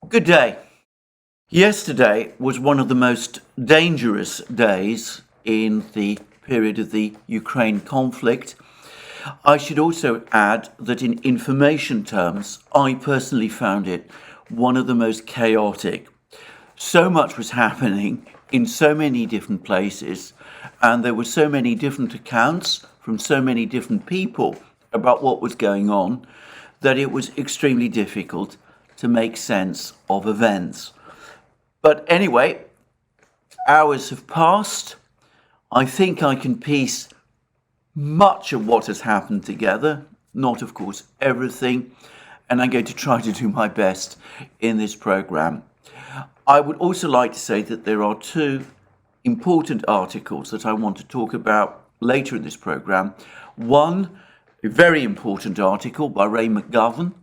Good day. Yesterday was one of the most dangerous days in the period of the Ukraine conflict. I should also add that in information terms, I personally found it one of the most chaotic. So much was happening in so many different places, and there were so many different accounts from so many different people about what was going on, that it was extremely difficult to make sense of events. But anyway, hours have passed. I think I can piece much of what has happened together, not of course everything, and I'm going to try to do my best in this program. I would also like to say that there are two important articles that I want to talk about later in this program. One, a very important article by Ray McGovern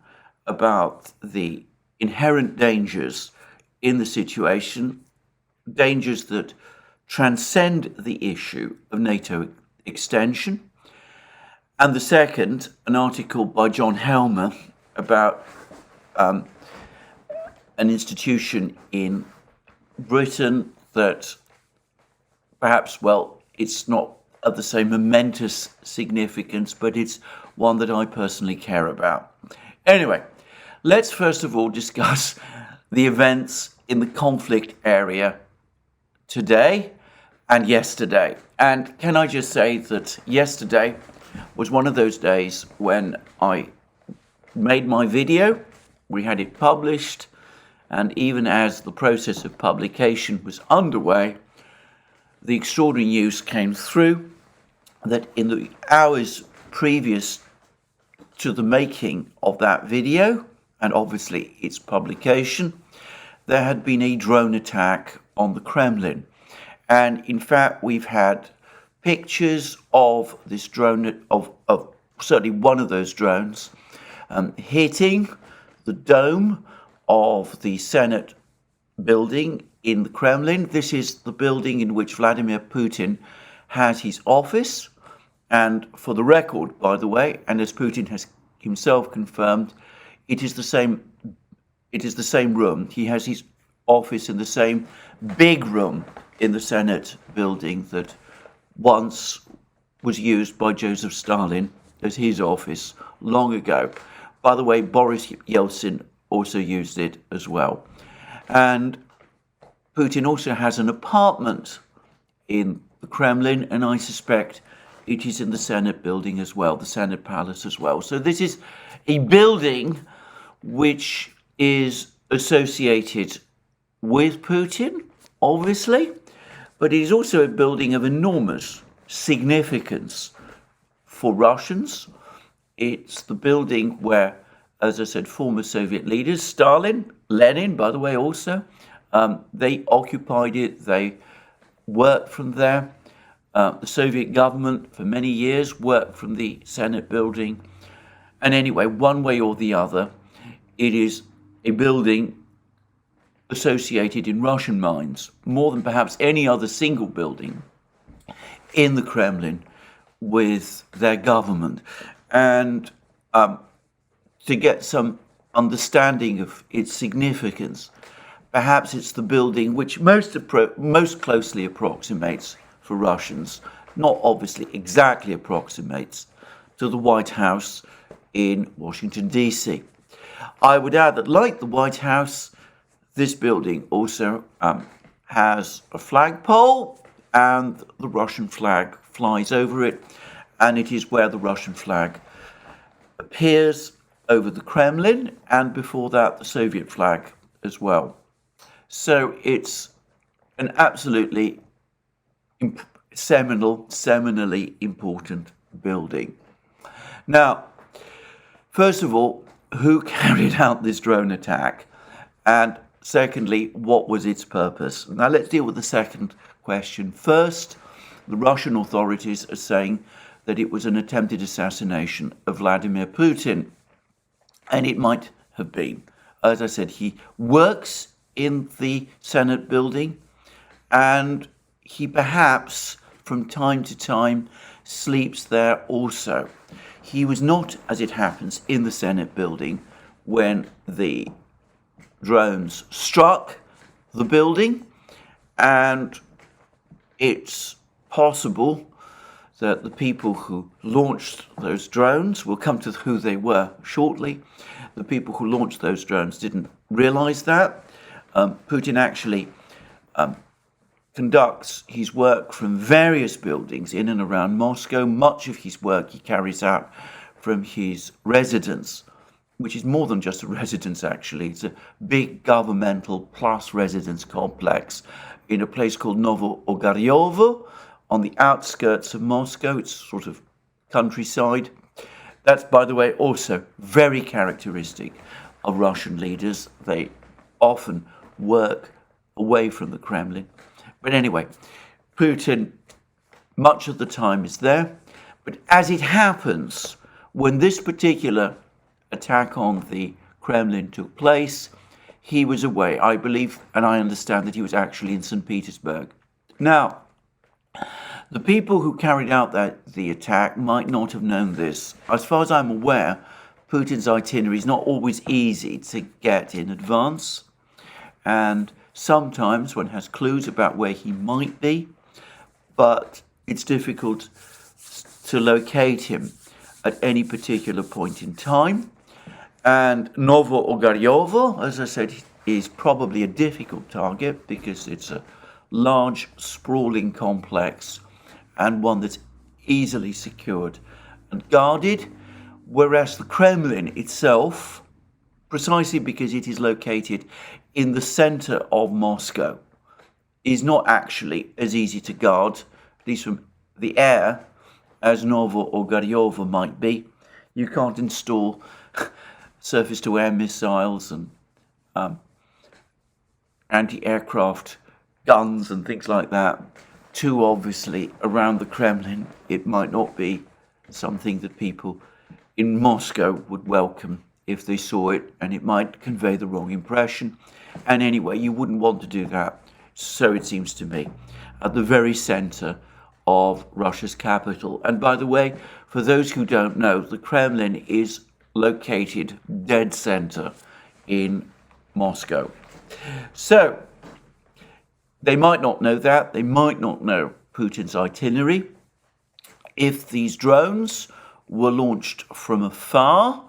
about the inherent dangers in the situation, dangers that transcend the issue of NATO extension. And the second, an article by John Helmer about an institution in Britain that perhaps, well, it's not of the same momentous significance, but it's one that I personally care about. Anyway, let's first of all discuss the events in the conflict area today and yesterday. And can I just say that yesterday was one of those days when I made my video, we had it published, and even as the process of publication was underway, the extraordinary news came through that in the hours previous to the making of that video, and obviously its publication, there had been a drone attack on the Kremlin. And in fact, we've had pictures of this drone, of certainly one of those drones, hitting the dome of the Senate building in the Kremlin. This is the building in which Vladimir Putin has his office. And for the record, by the way, and as Putin has himself confirmed, it is the same room. He has his office in the same big room in the Senate building that once was used by Joseph Stalin as his office long ago. By the way, Boris Yeltsin also used it as well. And Putin also has an apartment in the Kremlin, and I suspect it is in the Senate building as well, the Senate Palace as well. So this is a building which is associated with Putin, obviously, but it is also a building of enormous significance for Russians. It's the building where, as I said, former Soviet leaders, Stalin, Lenin, by the way, also, they occupied it, they worked from there. The Soviet government for many years worked from the Senate building. And anyway, one way or the other, it is a building associated in Russian minds, more than perhaps any other single building in the Kremlin, with their government. And to get some understanding of its significance, perhaps it's the building which most closely approximates for Russians, not obviously exactly approximates, to the White House in Washington, D.C. I would add that, like the White House, this building also has a flagpole, and the Russian flag flies over it, and it is where the Russian flag appears over the Kremlin, and before that, the Soviet flag as well. So it's an absolutely seminally important building. Now, first of all, who carried out this drone attack? And secondly, what was its purpose? Now, let's deal with the second question first. The Russian authorities are saying that it was an attempted assassination of Vladimir Putin. And it might have been. As I said, he works in the Senate building, and he perhaps from time to time sleeps there also. He was not, as it happens, in the Senate building when the drones struck the building, and it's possible that the people who launched those drones, we'll come to who they were shortly, the people who launched those drones didn't realize that. Putin actually conducts his work from various buildings in and around Moscow. Much of his work he carries out from his residence, which is more than just a residence actually. It's a big governmental plus residence complex in a place called Novo-Ogaryovo on the outskirts of Moscow. It's sort of countryside. That's, by the way, also very characteristic of Russian leaders. They often work away from the Kremlin. But anyway, Putin much of the time is there. But as it happens, when this particular attack on the Kremlin took place, he was away. I believe, and I understand that he was actually in St. Petersburg. Now, the people who carried out the attack might not have known this. As far as I'm aware, Putin's itinerary is not always easy to get in advance. And sometimes one has clues about where he might be, but it's difficult to locate him at any particular point in time. And Novo-Ogaryovo, as I said, is probably a difficult target because it's a large, sprawling complex and one that's easily secured and guarded, whereas the Kremlin itself, precisely because it is located in the center of Moscow, is not actually as easy to guard, at least from the air, as Novo-Ogaryovo might be. You can't install surface-to-air missiles and anti-aircraft guns and things like that too obviously around the Kremlin. It might not be something that people in Moscow would welcome if they saw it, and it might convey the wrong impression. And anyway, you wouldn't want to do that, so it seems to me, at the very center of Russia's capital. And by the way, for those who don't know, the Kremlin is located dead center in Moscow. So, they might not know that. They might not know Putin's itinerary. If these drones were launched from afar,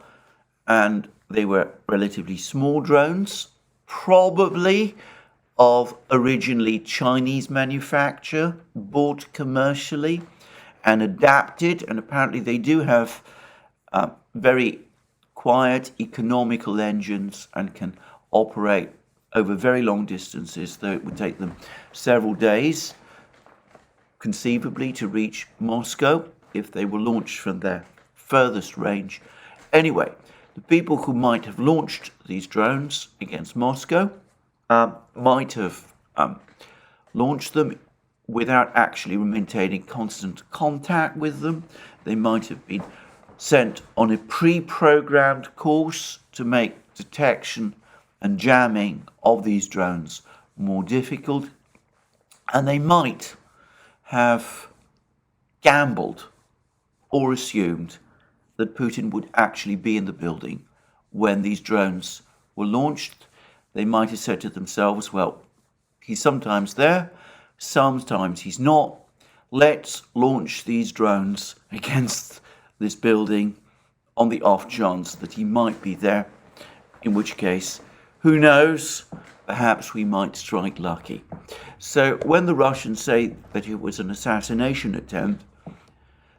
and they were relatively small drones, probably of originally Chinese manufacture, bought commercially and adapted, and apparently they do have very quiet, economical engines and can operate over very long distances, though it would take them several days, conceivably, to reach Moscow if they were launched from their furthest range. Anyway, the people who might have launched these drones against Moscow might have launched them without actually maintaining constant contact with them. They might have been sent on a pre-programmed course to make detection and jamming of these drones more difficult. And they might have gambled or assumed that Putin would actually be in the building when these drones were launched. They might have said to themselves, well, he's sometimes there, sometimes he's not. Let's launch these drones against this building on the off chance that he might be there, in which case, who knows, perhaps we might strike lucky. So when the Russians say that it was an assassination attempt,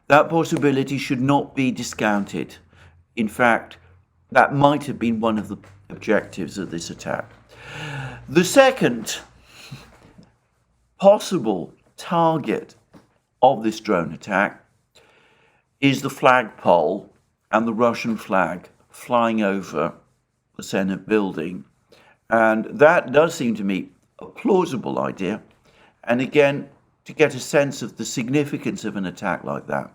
that possibility should not be discounted. In fact, that might have been one of the objectives of this attack. The second possible target of this drone attack is the flagpole and the Russian flag flying over the Senate building. And that does seem to me a plausible idea. And again, to get a sense of the significance of an attack like that,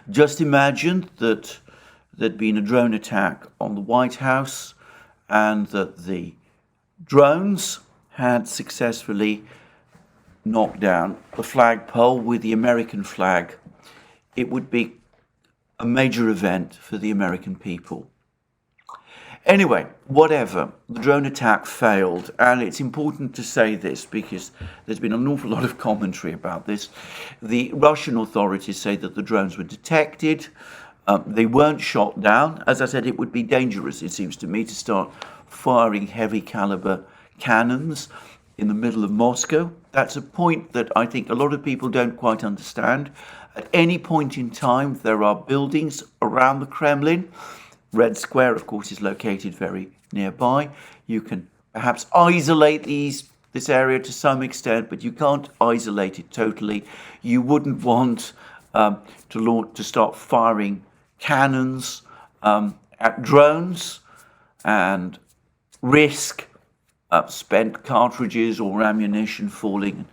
just imagine that there'd been a drone attack on the White House and that the drones had successfully knocked down the flagpole with the American flag. It would be a major event for the American people. Anyway, whatever, the drone attack failed, and it's important to say this because there's been an awful lot of commentary about this. The Russian authorities say that the drones were detected, they weren't shot down. As I said, it would be dangerous, it seems to me, to start firing heavy caliber cannons in the middle of Moscow. That's a point that I think a lot of people don't quite understand. At any point in time, there are buildings around the Kremlin. Red Square, of course, is located very nearby. You can perhaps isolate this area to some extent, but you can't isolate it totally. You wouldn't want to start firing cannons at drones and risk spent cartridges or ammunition falling and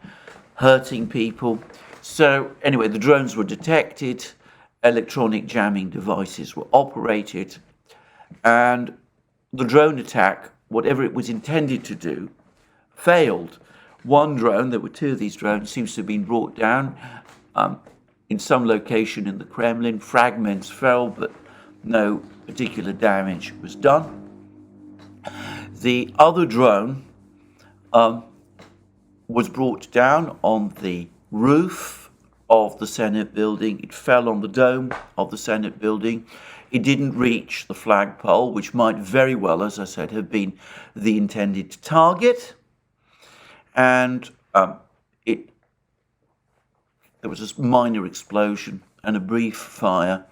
hurting people. So anyway, the drones were detected, electronic jamming devices were operated, and the drone attack, whatever it was intended to do, failed. One drone, there were two of these drones, seems to have been brought down in some location in the Kremlin. Fragments fell, but no particular damage was done. The other drone was brought down on the roof of the Senate building. It fell on the dome of the Senate building. It didn't reach the flagpole, which might very well, as I said, have been the intended target. And there was a minor explosion and a brief fire,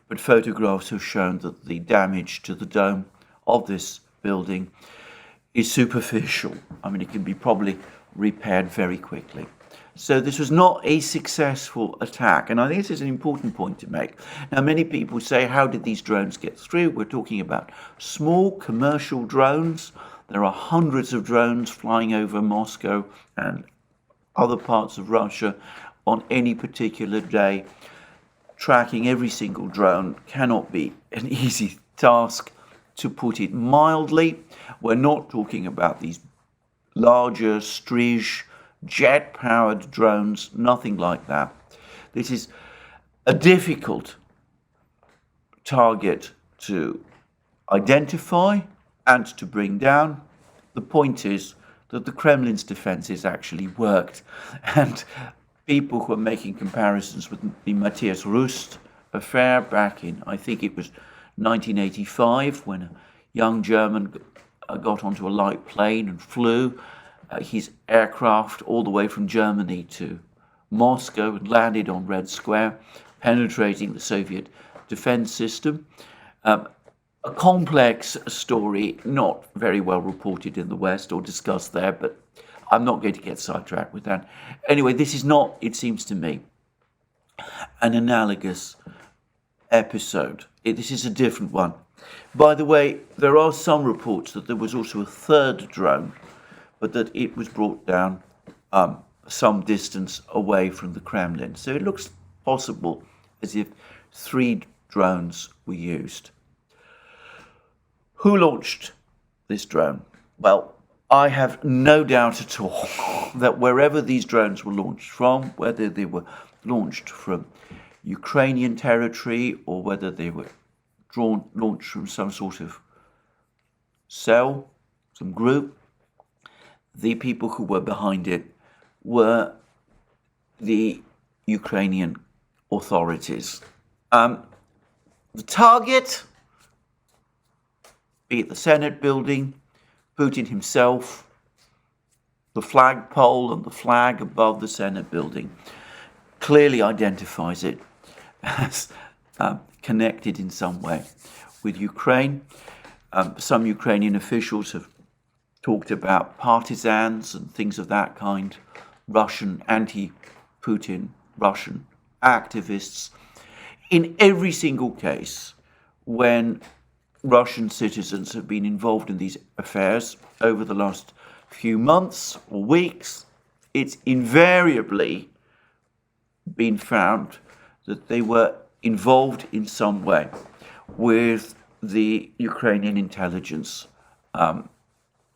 but photographs have shown that the damage to the dome of this building is superficial. I mean, it can be probably repaired very quickly. So this was not a successful attack, and I think this is an important point to make. Now, many people say, how did these drones get through? We're talking about small commercial drones. There are hundreds of drones flying over Moscow and other parts of Russia on any particular day. Tracking every single drone cannot be an easy task, to put it mildly. We're not talking about these larger Strij jet-powered drones, nothing like that. This is a difficult target to identify and to bring down. The point is that the Kremlin's defenses actually worked, and people who are making comparisons with the Matthias Rust affair back in, I think it was 1985, when a young German got onto a light plane and flew his aircraft all the way from Germany to Moscow and landed on Red Square, penetrating the Soviet defense system. A complex story, not very well reported in the West or discussed there, but I'm not going to get sidetracked with that. Anyway, this is not, it seems to me, an analogous episode. This is a different one. By the way, there are some reports that there was also a third drone, but that it was brought down some distance away from the Kremlin. So it looks possible as if 3 drones were used. Who launched this drone? Well, I have no doubt at all that wherever these drones were launched from, whether they were launched from Ukrainian territory or whether they were launched from some sort of cell, some group, the people who were behind it were the Ukrainian authorities. The target, be it the Senate building, Putin himself, the flagpole and the flag above the Senate building, clearly identifies it as connected in some way with Ukraine. Some Ukrainian officials have talked about partisans and things of that kind, Russian, anti-Putin Russian activists. In every single case, when Russian citizens have been involved in these affairs over the last few months or weeks, it's invariably been found that they were involved in some way with the Ukrainian intelligence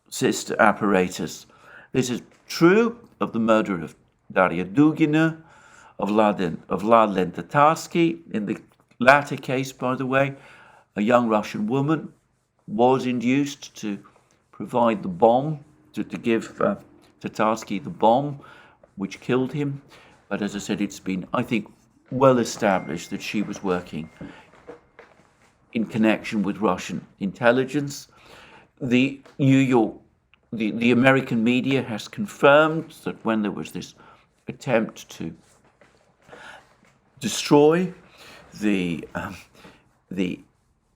system apparatus. This is true of the murder of Daria Dugina, of Vladlen Tatarsky. In the latter case, by the way, a young Russian woman was induced to provide the bomb, to give Tatarsky the bomb, which killed him. But as I said, it's been, I think, well established that she was working in connection with Russian intelligence. The the American media has confirmed that when there was this attempt to destroy the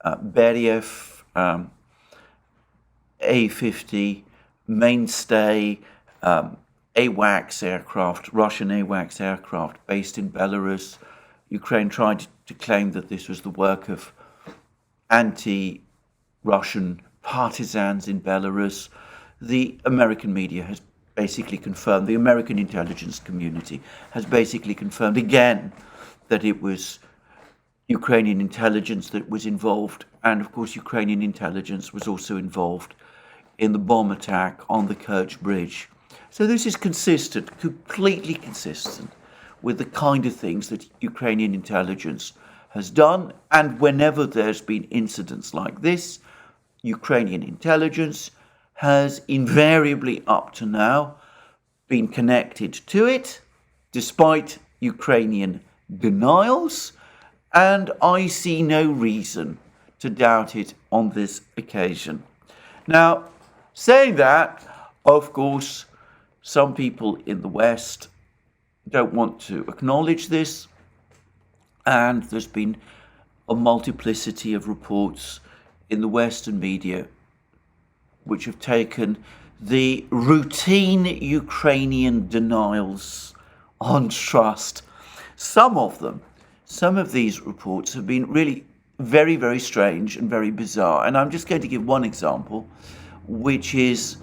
Beriev A-50 mainstay AWACS aircraft, Russian AWACS aircraft based in Belarus, Ukraine tried to claim that this was the work of anti-Russian partisans in Belarus. The American media has basically confirmed, the American intelligence community has basically confirmed again that it was Ukrainian intelligence that was involved, and of course Ukrainian intelligence was also involved in the bomb attack on the Kerch Bridge. So this is consistent, completely consistent with the kind of things that Ukrainian intelligence has done, and whenever there's been incidents like this, Ukrainian intelligence has invariably up to now been connected to it, despite Ukrainian denials, and I see no reason to doubt it on this occasion. Now, saying that, of course, some people in the West don't want to acknowledge this, and there's been a multiplicity of reports in the Western media which have taken the routine Ukrainian denials on trust. Some of these reports have been really very, very strange and very bizarre. And I'm just going to give one example, which is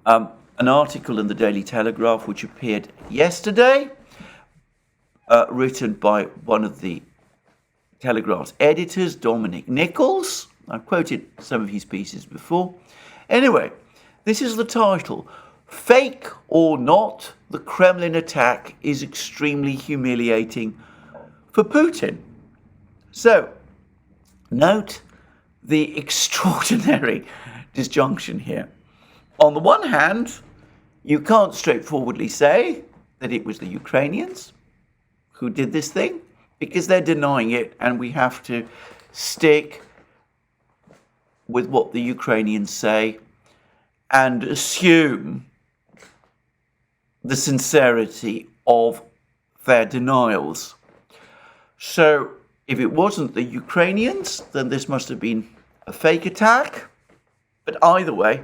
an article in the Daily Telegraph which appeared yesterday, written by one of the Telegraph's editors, Dominic Nichols. I've quoted some of his pieces before. Anyway, this is the title: "Fake or not, the Kremlin attack is extremely humiliating for Putin." So, note the extraordinary disjunction here. On the one hand, you can't straightforwardly say that it was the Ukrainians who did this thing, because they're denying it, and we have to stick with what the Ukrainians say and assume the sincerity of their denials. So if it wasn't the Ukrainians, then this must have been a fake attack. But either way,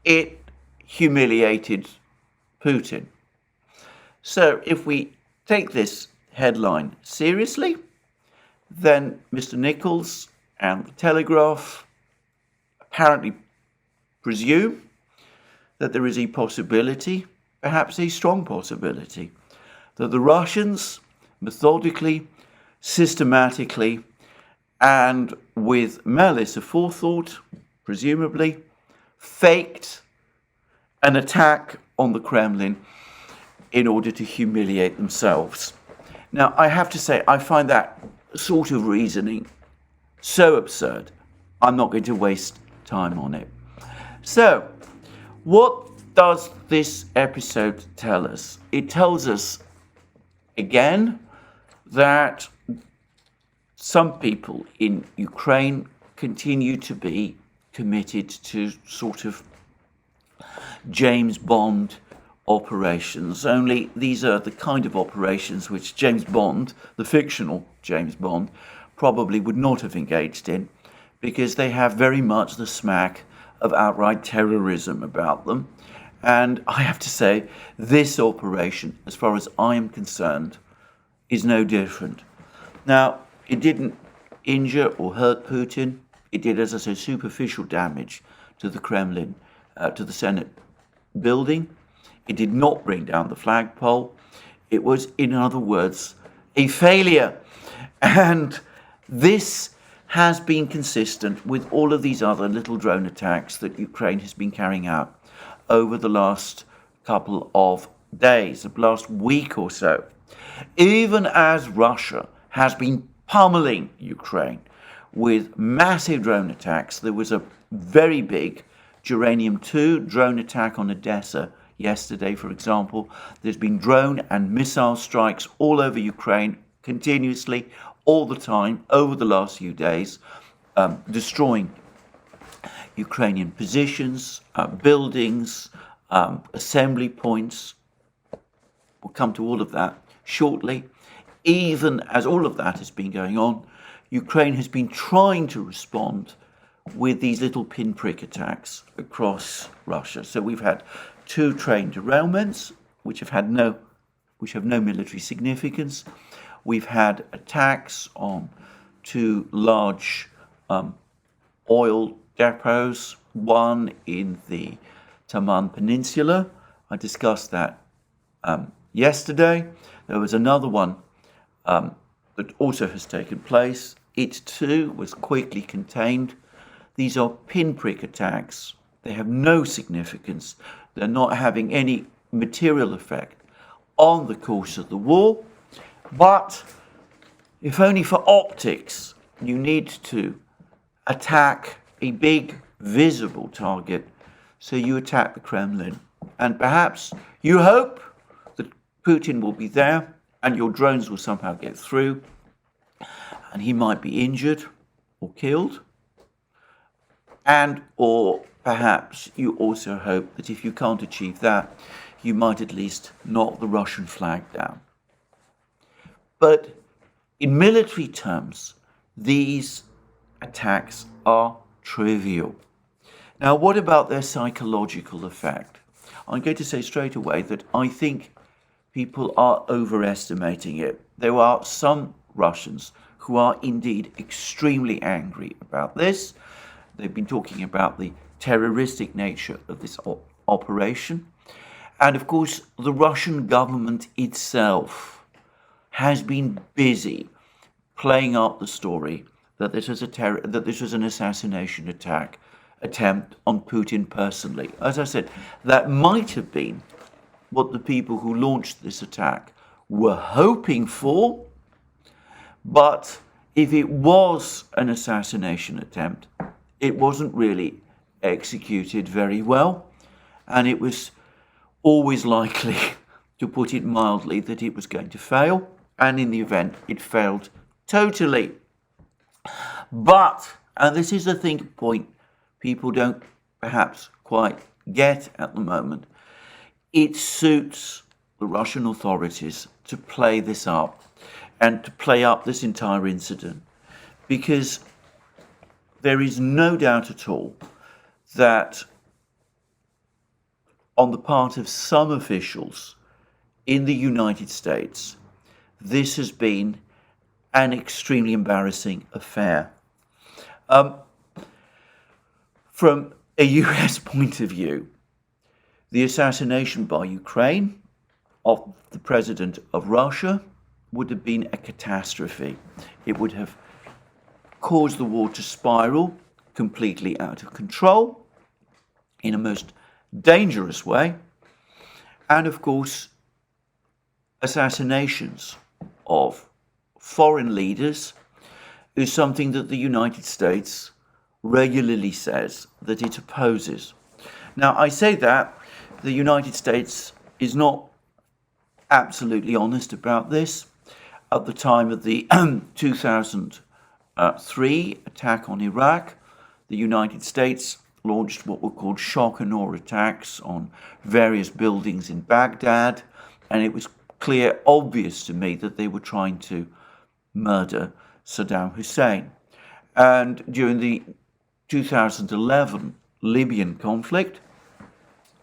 it humiliated Putin. So if we take this headline seriously, then Mr. Nichols and the Telegraph apparently presume that there is a possibility, perhaps a strong possibility, that the Russians methodically, systematically, and with malice aforethought, presumably, faked an attack on the Kremlin in order to humiliate themselves. Now, I have to say, I find that sort of reasoning so absurd, I'm not going to waste time on it. So, what does this episode tell us? It tells us, again, that some people in Ukraine continue to be committed to sort of James Bond operations, only these are the kind of operations which James Bond, the fictional James Bond, probably would not have engaged in, because they have very much the smack of outright terrorism about them. And I have to say, this operation, as far as I am concerned, is no different. Now, it didn't injure or hurt Putin. It did, as I say, superficial damage to the Kremlin, to the Senate building. It did not bring down the flagpole. It was, in other words, a failure. And this has been consistent with all of these other little drone attacks that Ukraine has been carrying out over the last couple of days, the last week or so. Even as Russia has been pummeling Ukraine with massive drone attacks. There was a very big Uranium 2 drone attack on Odessa yesterday, for example. There's been drone and missile strikes all over Ukraine continuously, all the time, over the last few days, destroying Ukrainian positions, buildings, assembly points. We'll come to all of that shortly. Even as all of that has been going on, Ukraine has been trying to respond with these little pinprick attacks across Russia. So we've had 2 train derailments, which have no military significance. We've had attacks on 2 large oil depots, one in the Taman Peninsula. I discussed that yesterday. There was another one that also has taken place. It too was quickly contained. These are pinprick attacks. They have no significance. They're not having any material effect on the course of the war. But if only for optics, you need to attack a big visible target. So you attack the Kremlin. And perhaps you hope that Putin will be there and your drones will somehow get through and he might be injured or killed. And or perhaps you also hope that if you can't achieve that, you might at least knock the Russian flag down. But in military terms, these attacks are trivial. Now, what about their psychological effect? I'm going to say straight away that I think people are overestimating it. There are some Russians who are indeed extremely angry about this. They've been talking about the terroristic nature of this operation. And of course, the Russian government itself has been busy playing up the story that this was an assassination attempt on Putin personally. As I said, that might have been what the people who launched this attack were hoping for, but if it was an assassination attempt, it wasn't really executed very well, and it was always likely, to put it mildly, that it was going to fail, and in the event, it failed totally. But, and this is a point people don't perhaps quite get at the moment, it suits the Russian authorities to play this up and to play up this entire incident, because there is no doubt at all that on the part of some officials in the United States, this has been an extremely embarrassing affair. From a US point of view, the assassination by Ukraine of the president of Russia would have been a catastrophe. It would have caused the war to spiral completely out of control in a most dangerous way. And of course, assassinations of foreign leaders is something that the United States regularly says that it opposes. Now, I say that the United States is not absolutely honest about this. At the time of the 2003 attack on Iraq, the United States launched what were called shock and awe attacks on various buildings in Baghdad, and it was obvious to me that they were trying to murder Saddam Hussein. And during the 2011 Libyan conflict,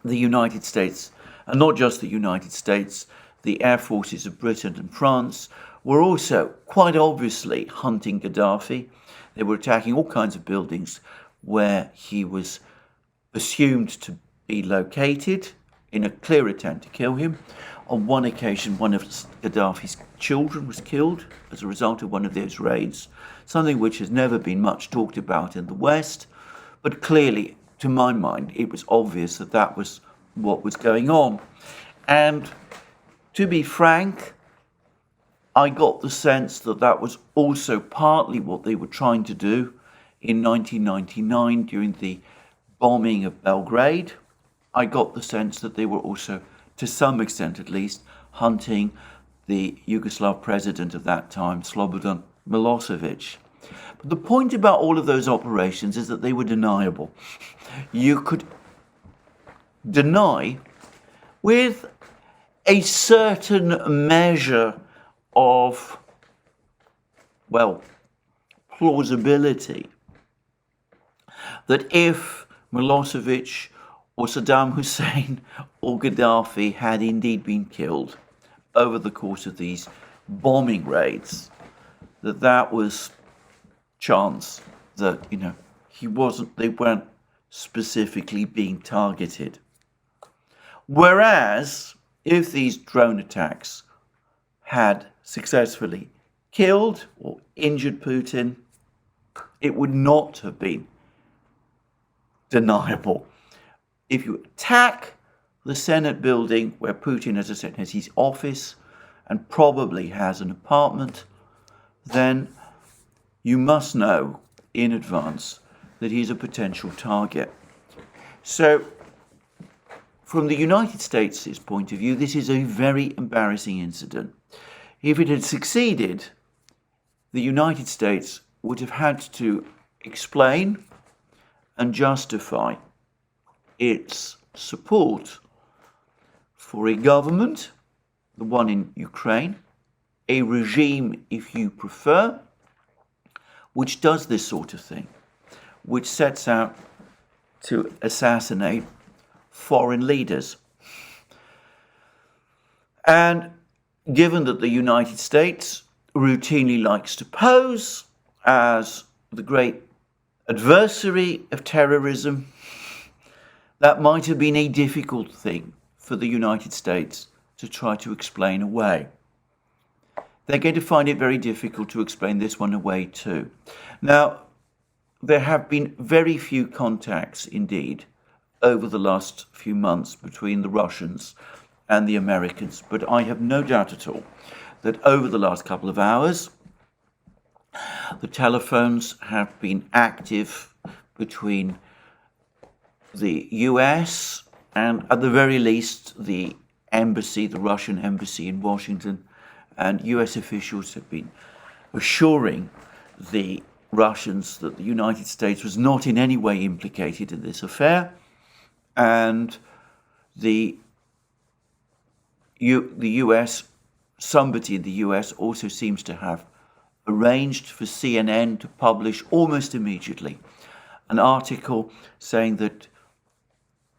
the United States, and not just the United States, the air forces of Britain and France were also quite obviously hunting Gaddafi. They were attacking all kinds of buildings where he was assumed to be located in a clear attempt to kill him. On one occasion, one of Gaddafi's children was killed as a result of one of those raids, something which has never been much talked about in the West, but clearly, to my mind, it was obvious that that was what was going on. And to be frank, I got the sense that that was also partly what they were trying to do in 1999 during the bombing of Belgrade. I got the sense that they were also, to some extent at least, hunting the Yugoslav president of that time, Slobodan Milosevic. But the point about all of those operations is that they were deniable. You could deny with a certain measure of, well, plausibility that if Milosevic or Saddam Hussein or Gaddafi had indeed been killed over the course of these bombing raids, that was chance, that, they weren't specifically being targeted. Whereas if these drone attacks had successfully killed or injured Putin, it would not have been deniable. If you attack the Senate building where Putin, as I said, has his office and probably has an apartment, then you must know in advance that he's a potential target. So, from the United States' point of view, this is a very embarrassing incident. If it had succeeded, the United States would have had to explain and justify its support for a government, the one in Ukraine, a regime, if you prefer, which does this sort of thing, which sets out to assassinate foreign leaders. And given that the United States routinely likes to pose as the great adversary of terrorism, that might have been a difficult thing for the United States to try to explain away. They're going to find it very difficult to explain this one away too. Now, there have been very few contacts indeed over the last few months between the Russians and the Americans, but I have no doubt at all that over the last couple of hours, the telephones have been active between the US and, at the very least, the embassy, the Russian embassy in Washington, and US officials have been assuring the Russians that the United States was not in any way implicated in this affair, and the US, somebody in the US also seems to have arranged for CNN to publish almost immediately an article saying that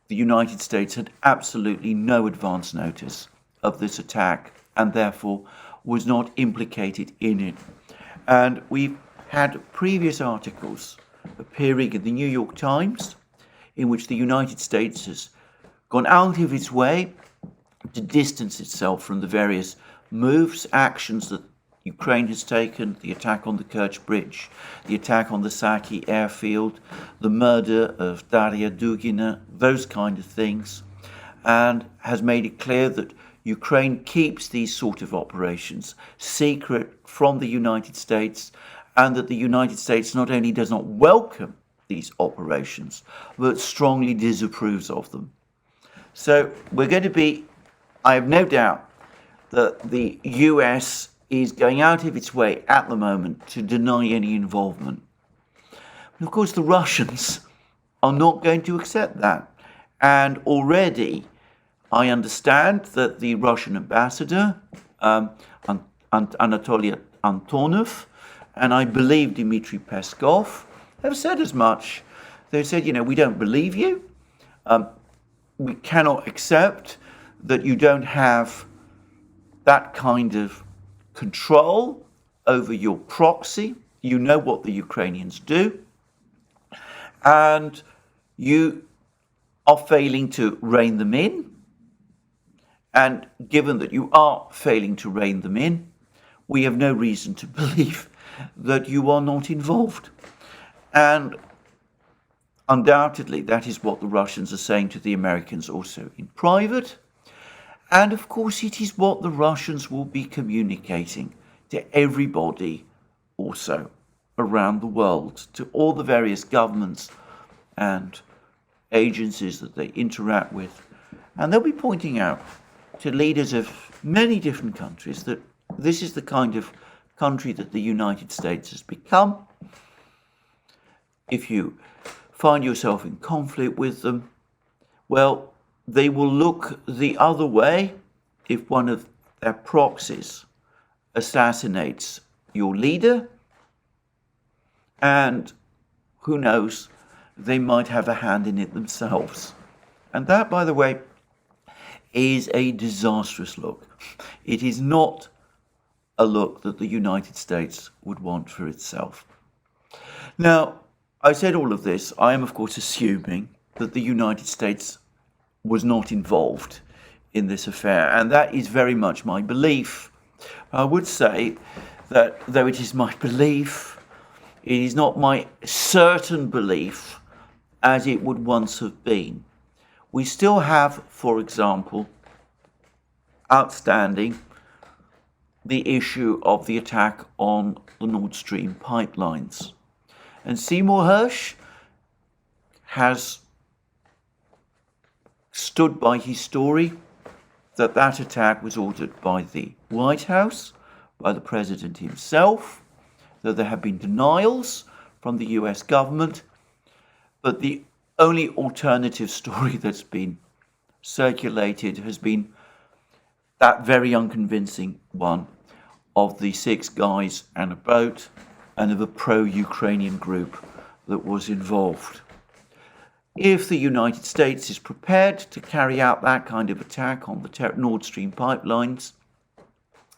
the United States had absolutely no advance notice of this attack and therefore was not implicated in it. And we've had previous articles appearing in the New York Times in which the United States has gone out of its way to distance itself from the various moves, actions that Ukraine has taken, the attack on the Kerch Bridge, the attack on the Saki airfield, the murder of Daria Dugina, those kind of things, and has made it clear that Ukraine keeps these sort of operations secret from the United States, and that the United States not only does not welcome these operations, but strongly disapproves of them. So we're going to be, I have no doubt, that the US is going out of its way at the moment to deny any involvement. And of course, the Russians are not going to accept that. And already, I understand that the Russian ambassador, Anatoly Antonov, and I believe Dmitry Peskov, have said as much. They've said, we don't believe you. We cannot accept that you don't have that kind of control over your proxy. You know what the Ukrainians do. And you are failing to rein them in. And given that you are failing to rein them in, we have no reason to believe that you are not involved. And undoubtedly, that is what the Russians are saying to the Americans also in private. And of course, it is what the Russians will be communicating to everybody also around the world, to all the various governments and agencies that they interact with. And they'll be pointing out to leaders of many different countries that this is the kind of country that the United States has become. If you find yourself in conflict with them, well, they will look the other way if one of their proxies assassinates your leader, and who knows, they might have a hand in it themselves. And that, by the way, is a disastrous look. It is not a look that the United States would want for itself. Now, I said all of this. I am, of course, assuming that the United States was not involved in this affair, and that is very much my belief. I would say that though it is my belief, it is not my certain belief as it would once have been. We still have, for example, outstanding the issue of the attack on the Nord Stream pipelines. And Seymour Hersh has stood by his story that that attack was ordered by the White House, by the president himself, that there have been denials from the US government, but the only alternative story that's been circulated has been that very unconvincing one of the 6 guys and a boat and of a pro-Ukrainian group that was involved. If the United States is prepared to carry out that kind of attack on the Nord Stream pipelines,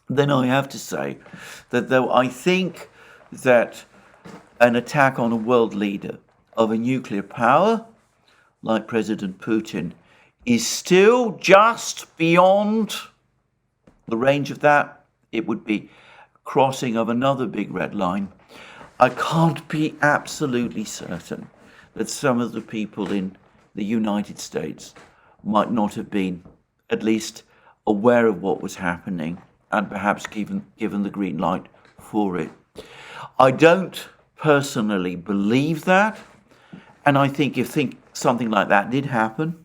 then I have to say that though I think that an attack on a world leader of a nuclear power, like President Putin, is still just beyond the range of that, it would be crossing of another big red line. I can't be absolutely certain that some of the people in the United States might not have been at least aware of what was happening and perhaps given the green light for it. I don't personally believe that, and I think if something like that did happen,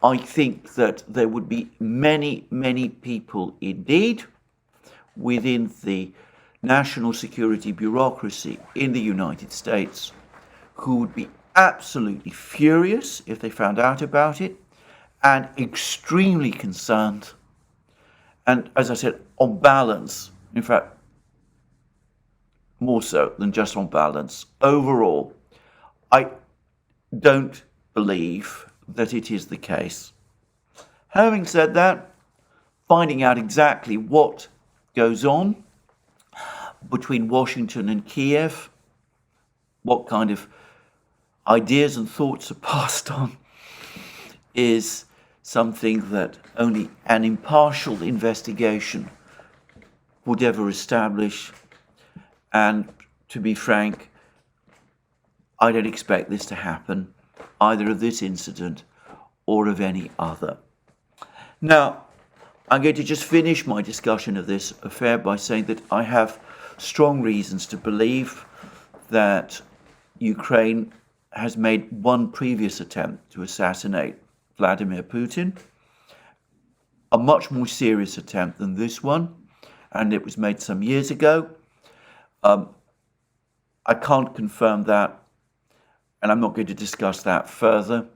I think that there would be many, many people indeed within the national security bureaucracy in the United States who would be absolutely furious if they found out about it and extremely concerned. And as I said, on balance, in fact, more so than just on balance, overall, I don't believe that it is the case. Having said that, finding out exactly what goes on between Washington and Kiev, what kind of ideas and thoughts are passed on, is something that only an impartial investigation would ever establish. And to be frank, I don't expect this to happen, either of this incident or of any other. Now, I'm going to just finish my discussion of this affair by saying that I have strong reasons to believe that Ukraine has made one previous attempt to assassinate Vladimir Putin, a much more serious attempt than this one, and it was made some years ago. I can't confirm that, and I'm not going to discuss that further,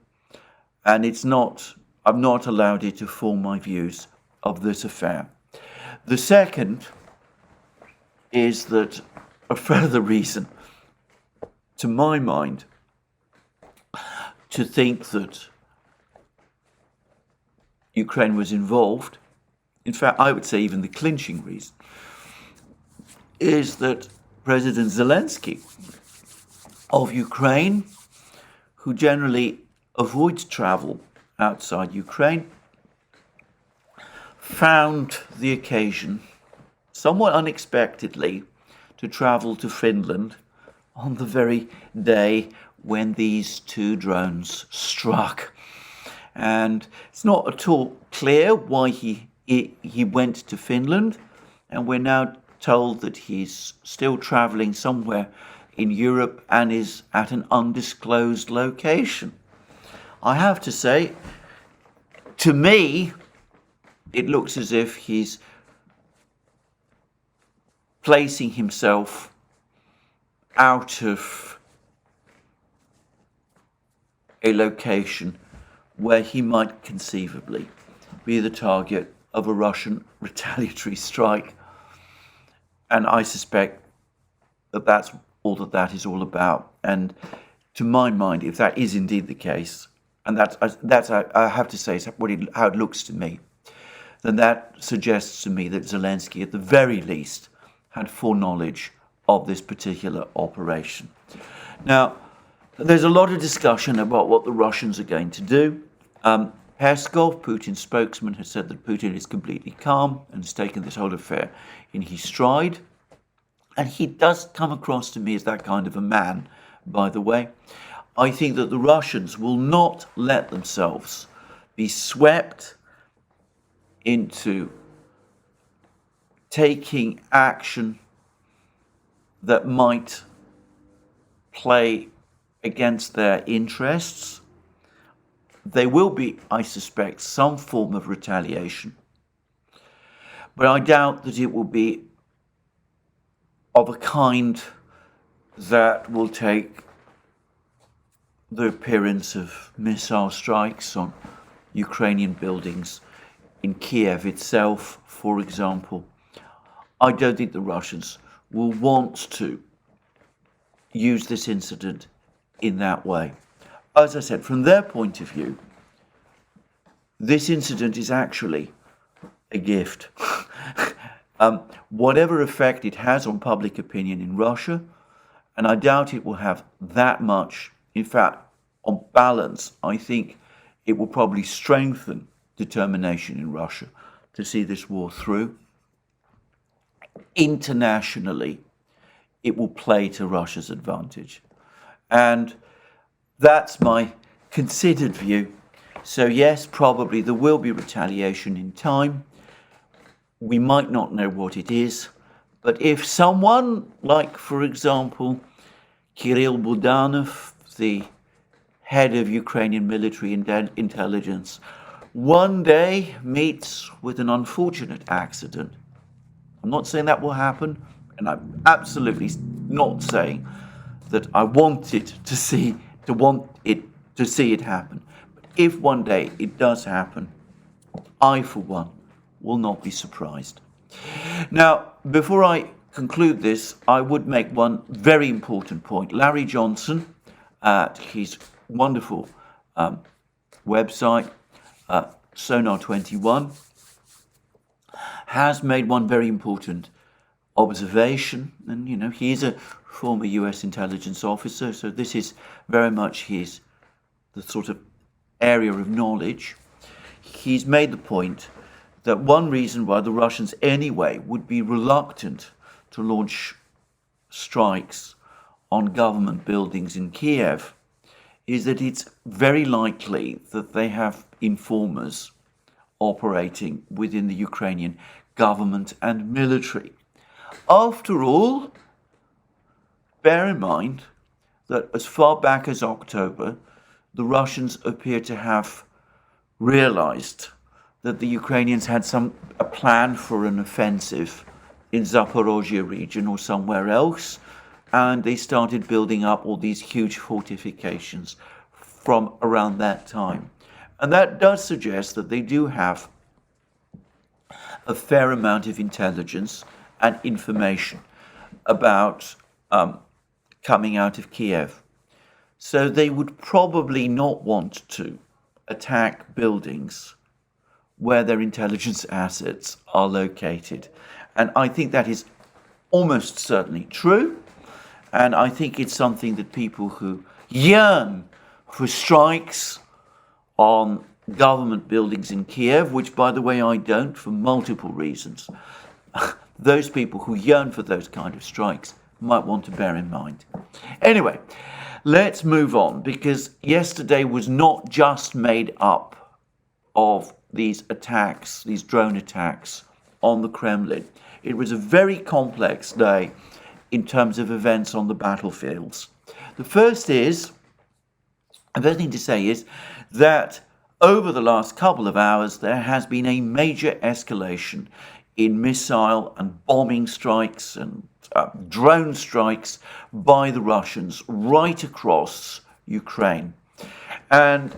and I've not allowed it to form my views of this affair. The second is that a further reason, to my mind, to think that Ukraine was involved, in fact, I would say even the clinching reason, is that President Zelensky of Ukraine, who generally avoids travel outside Ukraine, found the occasion, somewhat unexpectedly, to travel to Finland on the very day when these 2 drones struck. And it's not at all clear why he went to Finland, and we're now told that he's still traveling somewhere in Europe and is at an undisclosed location. I have to say, to me, it looks as if he's placing himself out of a location where he might conceivably be the target of a Russian retaliatory strike. And I suspect that that's all that is all about. And to my mind, if that is indeed the case, and that's I have to say how it looks to me, then that suggests to me that Zelensky, at the very least, had foreknowledge of this particular operation. Now, there's a lot of discussion about what the Russians are going to do. Peskov, Putin's spokesman, has said that Putin is completely calm and has taken this whole affair in his stride. And he does come across to me as that kind of a man, by the way. I think that the Russians will not let themselves be swept into taking action that might play against their interests. There will be, I suspect, some form of retaliation, but I doubt that it will be of a kind that will take the appearance of missile strikes on Ukrainian buildings in Kiev itself, for example. I don't think the Russians will want to use this incident in that way. As I said, from their point of view, this incident is actually a gift. Whatever effect it has on public opinion in Russia, and I doubt it will have that much. In fact, on balance, I think it will probably strengthen determination in Russia to see this war through. Internationally, it will play to Russia's advantage. And that's my considered view. So yes, probably there will be retaliation in time. We might not know what it is, but if someone like, for example, Kirill Budanov, the head of Ukrainian military intelligence, one day meets with an unfortunate accident, I'm not saying that will happen, and I'm absolutely not saying that I want to see it happen. But if one day it does happen, I, for one, will not be surprised. Now, before I conclude this, I would make one very important point. Larry Johnson, at his wonderful website, Sonar 21, has made one very important observation. And, he is a former US intelligence officer, so this is very much the sort of area of knowledge. He's made the point that one reason why the Russians anyway would be reluctant to launch strikes on government buildings in Kiev is that it's very likely that they have informers operating within the Ukrainian government and military. After all, bear in mind that as far back as October, the Russians appear to have realized that the Ukrainians had a plan for an offensive in Zaporozhye region or somewhere else, and they started building up all these huge fortifications from around that time. And that does suggest that they do have a fair amount of intelligence and information about coming out of Kiev. So they would probably not want to attack buildings where their intelligence assets are located. And I think that is almost certainly true. And I think it's something that people who yearn for strikes on government buildings in Kiev, which, by the way, I don't, for multiple reasons, those people who yearn for those kind of strikes might want to bear in mind. Anyway, let's move on, because yesterday was not just made up of these attacks, these drone attacks on the Kremlin. it was a very complex day in terms of events on the battlefields. The first thing to say is that over the last couple of hours, there has been a major escalation in missile and bombing strikes and drone strikes by the Russians right across Ukraine. And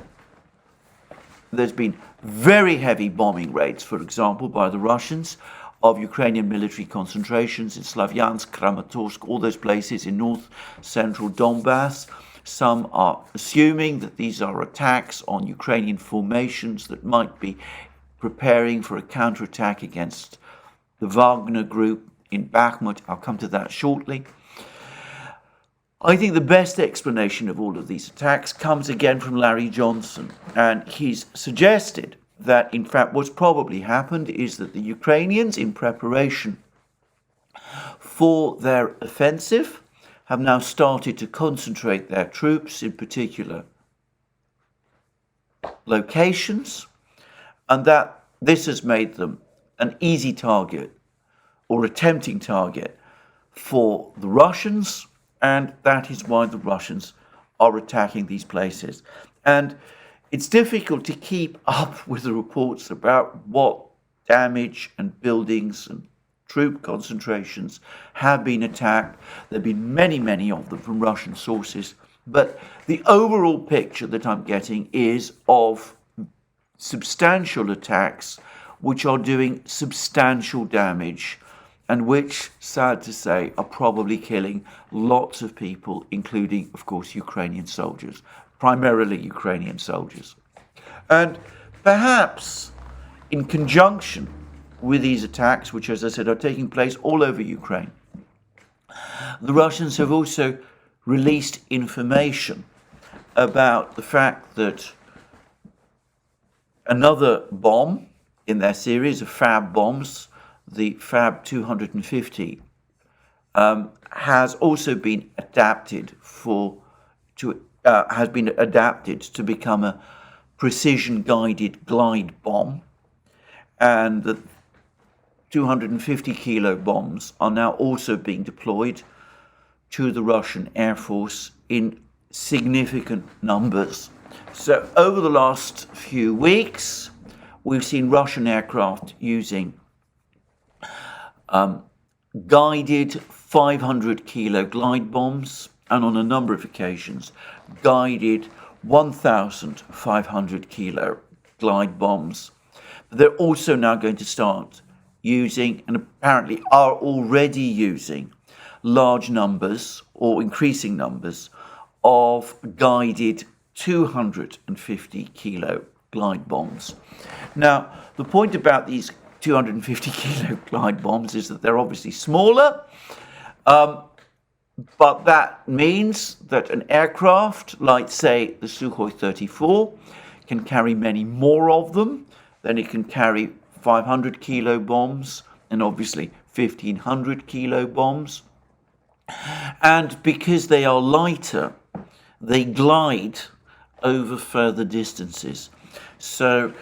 there's been very heavy bombing raids, for example, by the Russians of Ukrainian military concentrations in Slavyansk, Kramatorsk, all those places in north-central Donbass. Some are assuming that these are attacks on Ukrainian formations that might be preparing for a counterattack against the Wagner group in Bakhmut. I'll come to that shortly. I think the best explanation of all of these attacks comes again from Larry Johnson, and he's suggested that, in fact, what's probably happened is that the Ukrainians, in preparation for their offensive, have now started to concentrate their troops in particular locations, and that this has made them an easy target or a tempting target for the Russians, and that is why the Russians are attacking these places. And it's difficult to keep up with the reports about what damage and buildings and troop concentrations have been attacked. There have been many, many of them from Russian sources. But the overall picture that I'm getting is of substantial attacks which are doing substantial damage and which, sad to say, are probably killing lots of people, including, of course, Ukrainian soldiers, primarily Ukrainian soldiers. And perhaps in conjunction with these attacks, which, as I said, are taking place all over Ukraine, the Russians have also released information about the fact that another bomb in their series of FAB bombs, the FAB 250, has also been adapted to become a precision-guided glide bomb, and the 250 kilo bombs are now also being deployed to the Russian Air Force in significant numbers. So over the last few weeks, we've seen Russian aircraft using guided 500 kilo glide bombs, and on a number of occasions, guided 1,500 kilo glide bombs. They're also now going to start using, and apparently are already using, large numbers or increasing numbers of guided 250 kilo glide bombs. Now, the point about these 250 kilo glide bombs is that they're obviously smaller, but that means that an aircraft like, say, the Sukhoi 34 can carry many more of them. Then it can carry 500 kilo bombs and obviously 1,500 kilo bombs. And because they are lighter, they glide over further distances. So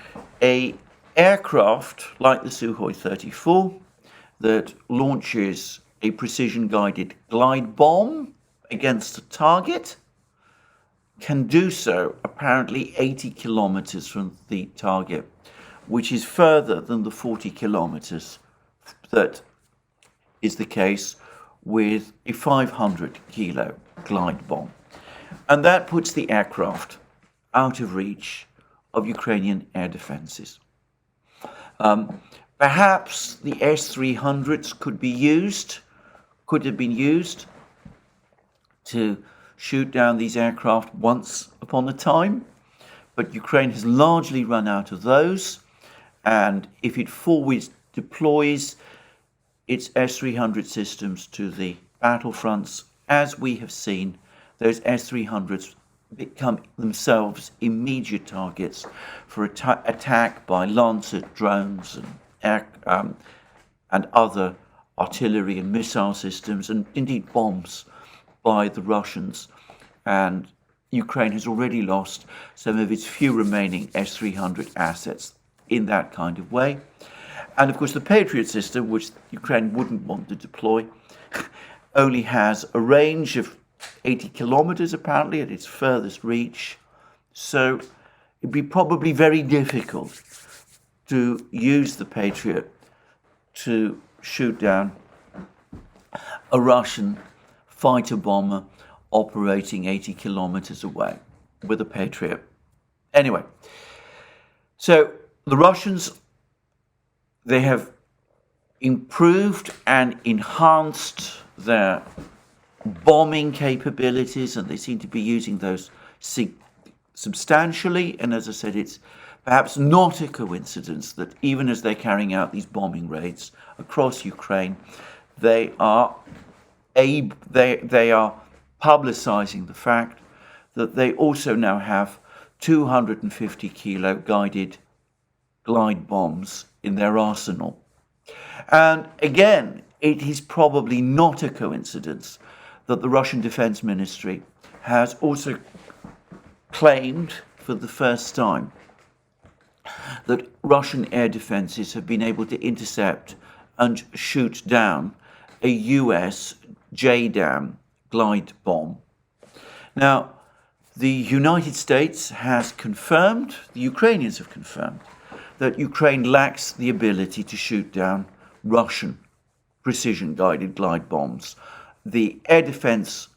a aircraft like the Sukhoi 34 that launches a precision-guided glide bomb against a target can do so apparently 80 kilometers from the target, which is further than the 40 kilometers that is the case with a 500 kilo glide bomb. And that puts the aircraft out of reach of Ukrainian air defenses. Perhaps the S-300s could have been used to shoot down these aircraft once upon a time, but Ukraine has largely run out of those, and if it forward deploys its S-300 systems to the battlefronts, as we have seen, those S-300s become themselves immediate targets for attack by Lancet drones and other artillery and missile systems, and indeed bombs by the Russians. And Ukraine has already lost some of its few remaining S-300 assets in that kind of way. And of course, the Patriot system, which Ukraine wouldn't want to deploy, only has a range of 80 kilometers apparently at its furthest reach. So it'd be probably very difficult to use the Patriot to shoot down a Russian fighter bomber operating 80 kilometers away with a Patriot. Anyway, so the Russians, they have improved and enhanced their bombing capabilities, and they seem to be using those substantially. And as I said, it's perhaps not a coincidence that even as they're carrying out these bombing raids across Ukraine, they are publicizing the fact that they also now have 250 kilo guided glide bombs in their arsenal. And again, it is probably not a coincidence that the Russian Defense Ministry has also claimed for the first time that Russian air defenses have been able to intercept and shoot down a US JDAM glide bomb. Now, the United States has confirmed, the Ukrainians have confirmed, that Ukraine lacks the ability to shoot down Russian precision-guided glide bombs. The air defense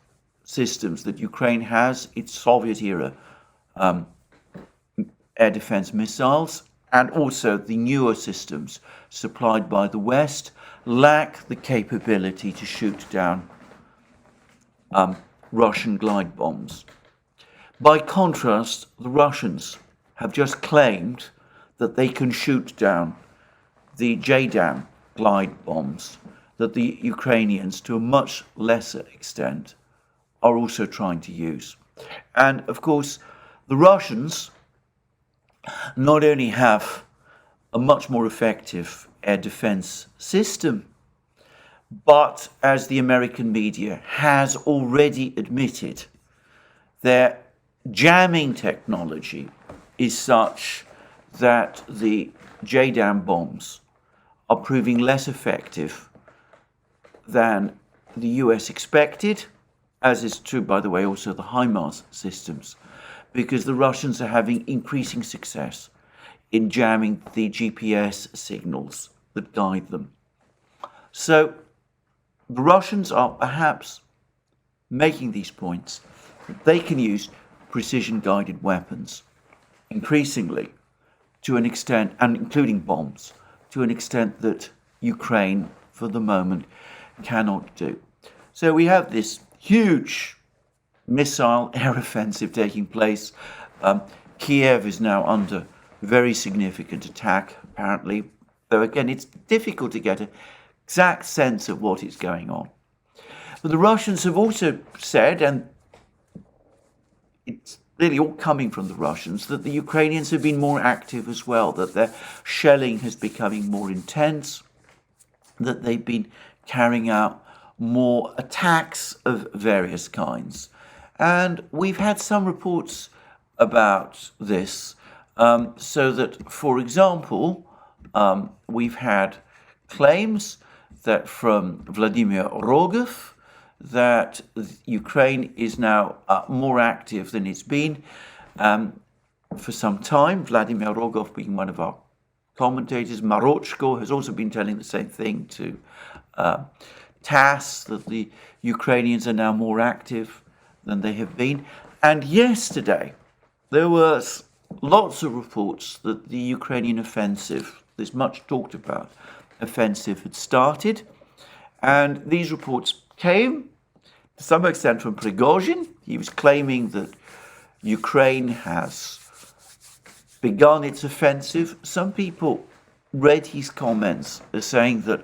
systems that Ukraine has, its Soviet-era air defense missiles, and also the newer systems supplied by the West, lack the capability to shoot down Russian glide bombs. By contrast, the Russians have just claimed that they can shoot down the JDAM glide bombs that the Ukrainians, to a much lesser extent, are also trying to use. And of course, the Russians not only have a much more effective air defense system, but as the American media has already admitted, their jamming technology is such that the JDAM bombs are proving less effective than the US expected, as is true, by the way, also the HIMARS systems, because the Russians are having increasing success in jamming the GPS signals that guide them. So the Russians are perhaps making these points that they can use precision-guided weapons increasingly to an extent, and including bombs, to an extent that Ukraine, for the moment, cannot do. So we have this huge missile air offensive taking place. Kiev is now under very significant attack, apparently, though again, it's difficult to get an exact sense of what is going on. But the Russians have also said, and it's really all coming from the Russians, that the Ukrainians have been more active as well, that their shelling has becoming more intense, that they've been carrying out more attacks of various kinds. And we've had some reports about this, so that, for example, we've had claims that from Vladimir Rogov that Ukraine is now more active than it's been for some time. Vladimir Rogov being one of our commentators. Marochko has also been telling the same thing to TASS, that the Ukrainians are now more active than they have been. And yesterday, there was lots of reports that the Ukrainian offensive, this much talked about offensive, had started. And these reports came to some extent from Prigozhin. He was claiming that Ukraine has begun its offensive. Some people read his comments as saying that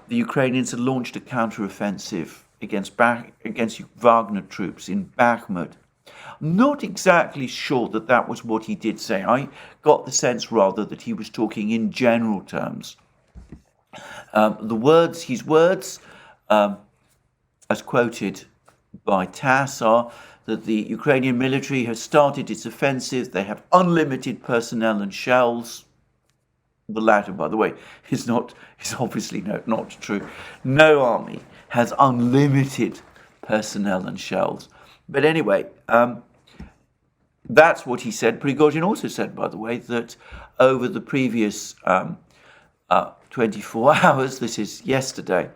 the Ukrainians had launched a counteroffensive against Wagner troops in Bakhmut. I'm not exactly sure that that was what he did say. I got the sense rather that he was talking in general terms. His words, as quoted by TASS, are that the Ukrainian military has started its offensive. They have unlimited personnel and shells. the latter, by the way, is obviously not true. No army has unlimited personnel and shells. But anyway, that's what he said. Prigozhin also said, by the way, that over the previous 24 hours, this is yesterday,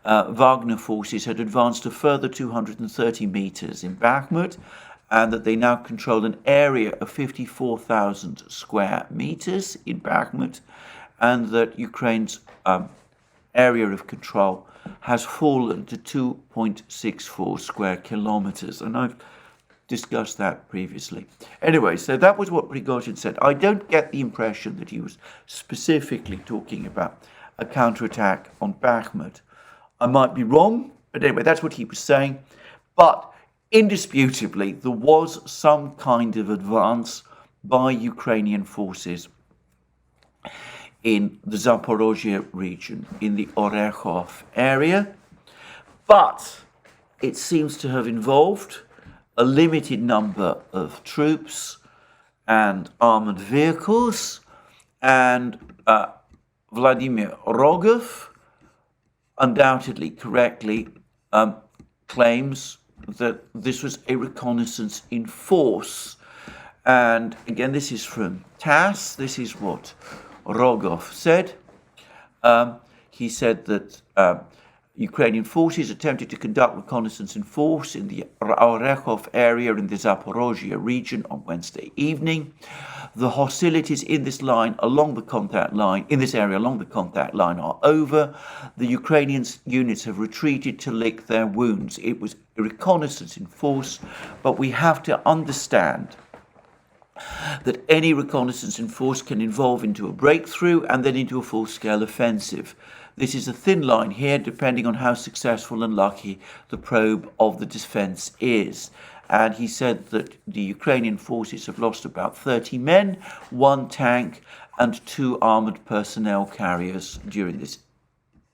Wagner forces had advanced a further 230 meters in Bakhmut, and that they now control an area of 54,000 square meters in Bakhmut, and that Ukraine's area of control has fallen to 2.64 square kilometers. And I've discussed that previously. Anyway, so that was what Prigozhin said. I don't get the impression that he was specifically talking about a counterattack on Bakhmut. I might be wrong, but anyway, that's what he was saying. But indisputably, there was some kind of advance by Ukrainian forces in the Zaporozhye region, in the Orekhov area. But it seems to have involved a limited number of troops and armored vehicles, and Vladimir Rogov undoubtedly correctly claims that this was a reconnaissance in force. And again, this is from TASS. This is what Rogov said. He said that Ukrainian forces attempted to conduct reconnaissance in force in the Orekhov area in the Zaporozhye region on Wednesday evening. The hostilities in this line along the contact line, in this area along the contact line, are over. The Ukrainian units have retreated to lick their wounds. It was a reconnaissance in force, but we have to understand that any reconnaissance in force can evolve into a breakthrough and then into a full-scale offensive. This is a thin line here, depending on how successful and lucky the probe of the defense is. And he said that the Ukrainian forces have lost about 30 men, 1 tank, and 2 armored personnel carriers during this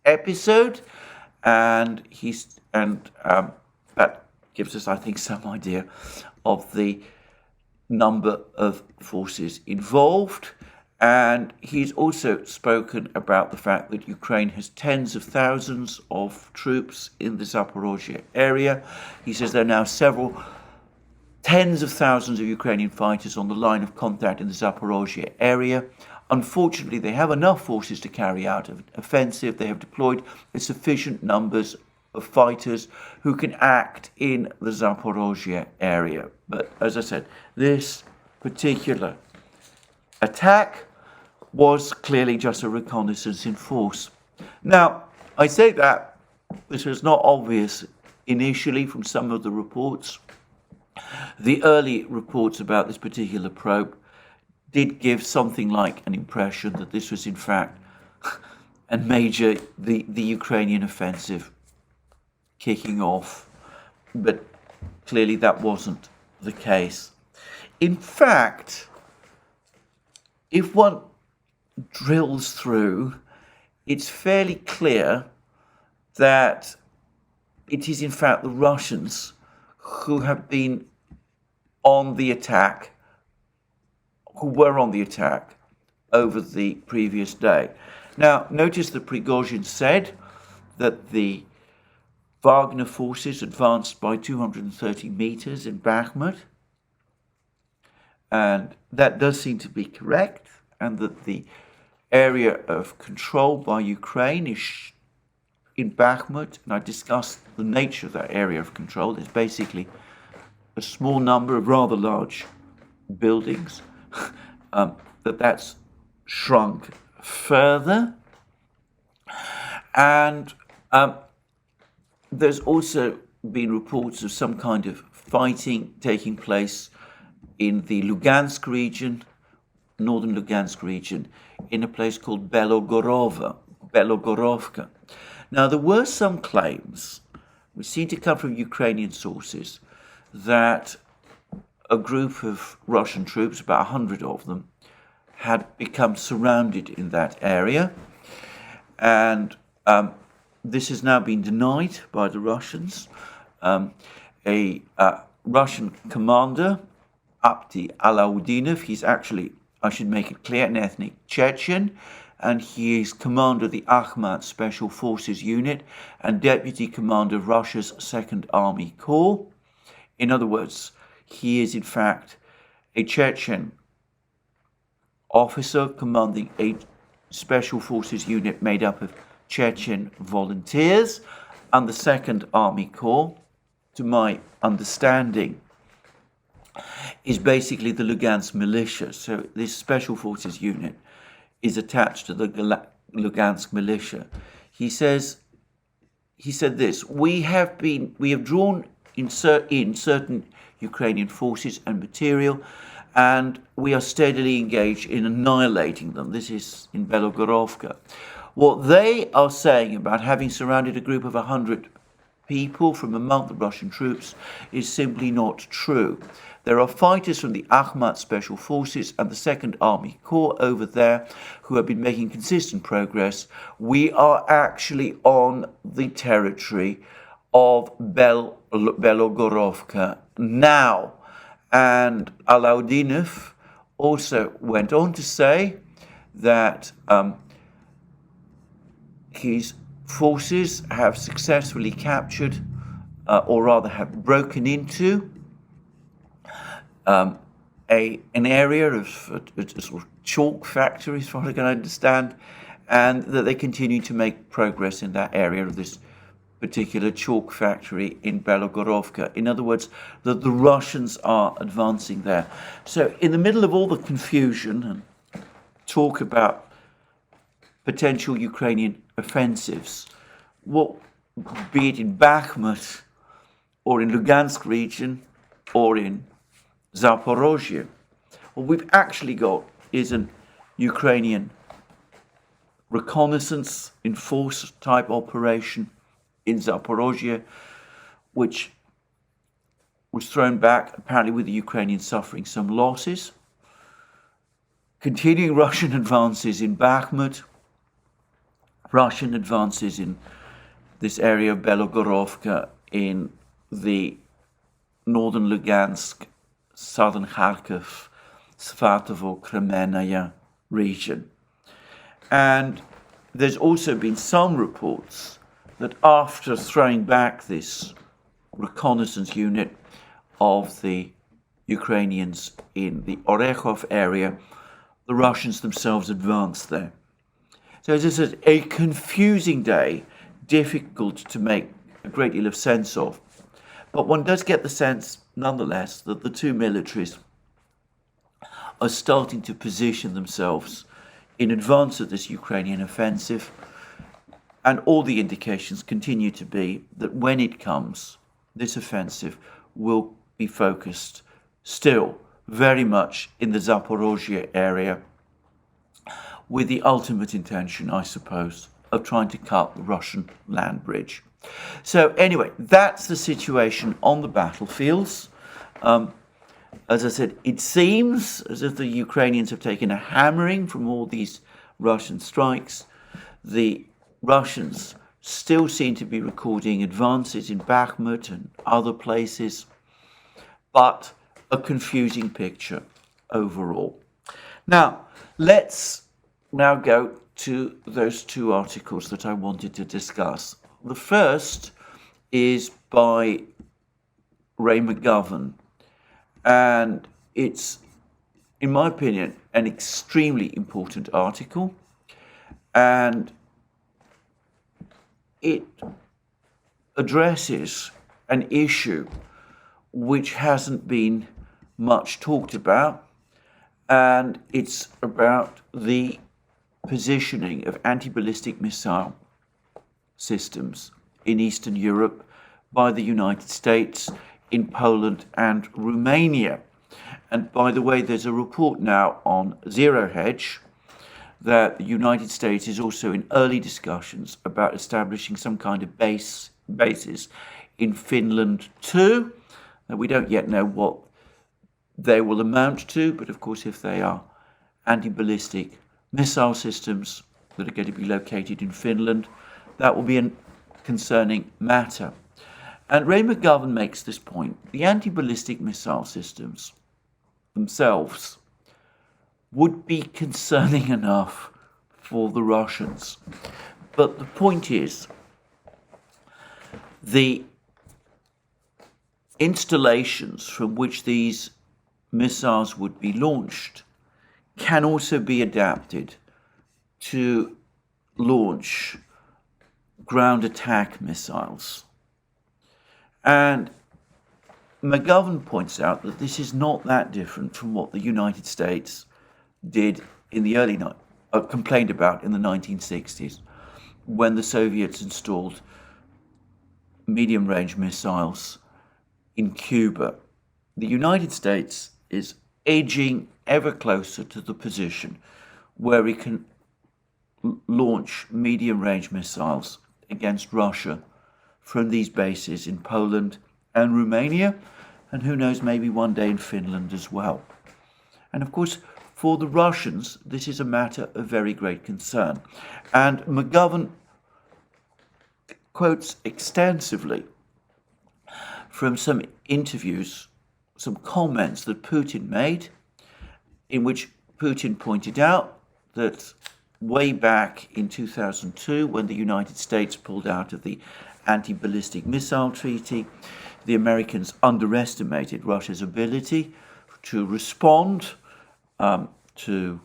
episode. And that gives us, I think, some idea of the number of forces involved. And he's also spoken about the fact that Ukraine has tens of thousands of troops in the Zaporozhye area. He says there are now several tens of thousands of Ukrainian fighters on the line of contact in the Zaporozhye area. Unfortunately, they have enough forces to carry out an offensive. They have deployed a sufficient numbers of fighters who can act in the Zaporozhye area. But as I said, this particular attack was clearly just a reconnaissance in force. Now, I say that this was not obvious initially from some of the reports. The early reports about this particular probe did give something like an impression that this was in fact the Ukrainian offensive kicking off, but clearly that wasn't the case. In fact, if one drills through, it's fairly clear that it is in fact the Russians who have been on the attack, who were on the attack over the previous day. Now, notice that Prigozhin said that the Wagner forces advanced by 230 meters in Bakhmut, and that does seem to be correct, and that the area of control by Ukraine is in Bakhmut, and I discussed the nature of that area of control. It's basically a small number of rather large buildings, that's shrunk further. And there's also been reports of some kind of fighting taking place in the Lugansk region, northern Lugansk region, in a place called Belogorovka. Now, there were some claims, which seem to come from Ukrainian sources, that a group of Russian troops, about 100 of them, had become surrounded in that area. And this has now been denied by the Russians. A Russian commander, Apti Alaudinov, he's actually I should make it clear, an ethnic Chechen, and he is commander of the Akhmat Special Forces Unit and deputy commander of Russia's Second Army Corps. In other words, he is in fact a Chechen officer commanding a special forces unit made up of Chechen volunteers and the Second Army Corps, to my understanding, is basically the Lugansk militia. So this special forces unit is attached to the Lugansk militia. He said this: we have drawn in certain Ukrainian forces and material, and we are steadily engaged in annihilating them. This is in Belogorovka. What they are saying about having surrounded a group of 100 people from among the Russian troops is simply not true. There are fighters from the Akhmat Special Forces and the Second Army Corps over there who have been making consistent progress. We are actually on the territory of Belogorovka now. And Alaudinov also went on to say that his forces have successfully captured, or rather have broken into, an area of a sort of chalk factory, as far as I can understand, and that they continue to make progress in that area of this particular chalk factory in Belogorovka. In other words, that the Russians are advancing there. So in the middle of all the confusion and talk about potential Ukrainian offensives, be it in Bakhmut or in Lugansk region or in Zaporozhye, what we've actually got is an Ukrainian reconnaissance enforce type operation in Zaporozhye, which was thrown back, apparently with the Ukrainians suffering some losses. Continuing Russian advances in Bakhmut, Russian advances in this area of Belogorovka, in the northern Lugansk, southern Kharkiv, Svatovo, Kremenaya region. And there's also been some reports that after throwing back this reconnaissance unit of the Ukrainians in the Orekhov area, the Russians themselves advanced there. So this is a confusing day, difficult to make a great deal of sense of. But one does get the sense, nonetheless, that the two militaries are starting to position themselves in advance of this Ukrainian offensive. And all the indications continue to be that when it comes, this offensive will be focused still very much in the Zaporozhye area, with the ultimate intention, I suppose, of trying to cut the Russian land bridge. So anyway, that's the situation on the battlefields. As I said, it seems as if the Ukrainians have taken a hammering from all these Russian strikes. The Russians still seem to be recording advances in Bakhmut and other places, but a confusing picture overall. Now, let's now go to those two articles that I wanted to discuss. The first is by Ray McGovern, and it's, in my opinion, an extremely important article, and it addresses an issue which hasn't been much talked about, and it's about the positioning of anti-ballistic missile systems in Eastern Europe by the United States, in Poland and Romania. And by the way, there's a report now on Zero Hedge that the United States is also in early discussions about establishing some kind of bases in Finland too. Now, we don't yet know what they will amount to, but of course if they are anti-ballistic missile systems that are going to be located in Finland, that will be a concerning matter. And Ray McGovern makes this point: the anti-ballistic missile systems themselves would be concerning enough for the Russians. But the point is, the installations from which these missiles would be launched can also be adapted to launch ground attack missiles. And McGovern points out that this is not that different from what the United States did in the complained about in the 1960s, when the Soviets installed medium-range missiles in Cuba. The United States is edging ever closer to the position where it can launch medium-range missiles against Russia from these bases in Poland and Romania, and who knows, maybe one day in Finland as well. And of course, for the Russians, this is a matter of very great concern. And McGovern quotes extensively from some interviews, some comments that Putin made, in which Putin pointed out that way back in 2002, when the United States pulled out of the Anti-Ballistic Missile Treaty, the Americans underestimated Russia's ability to respond to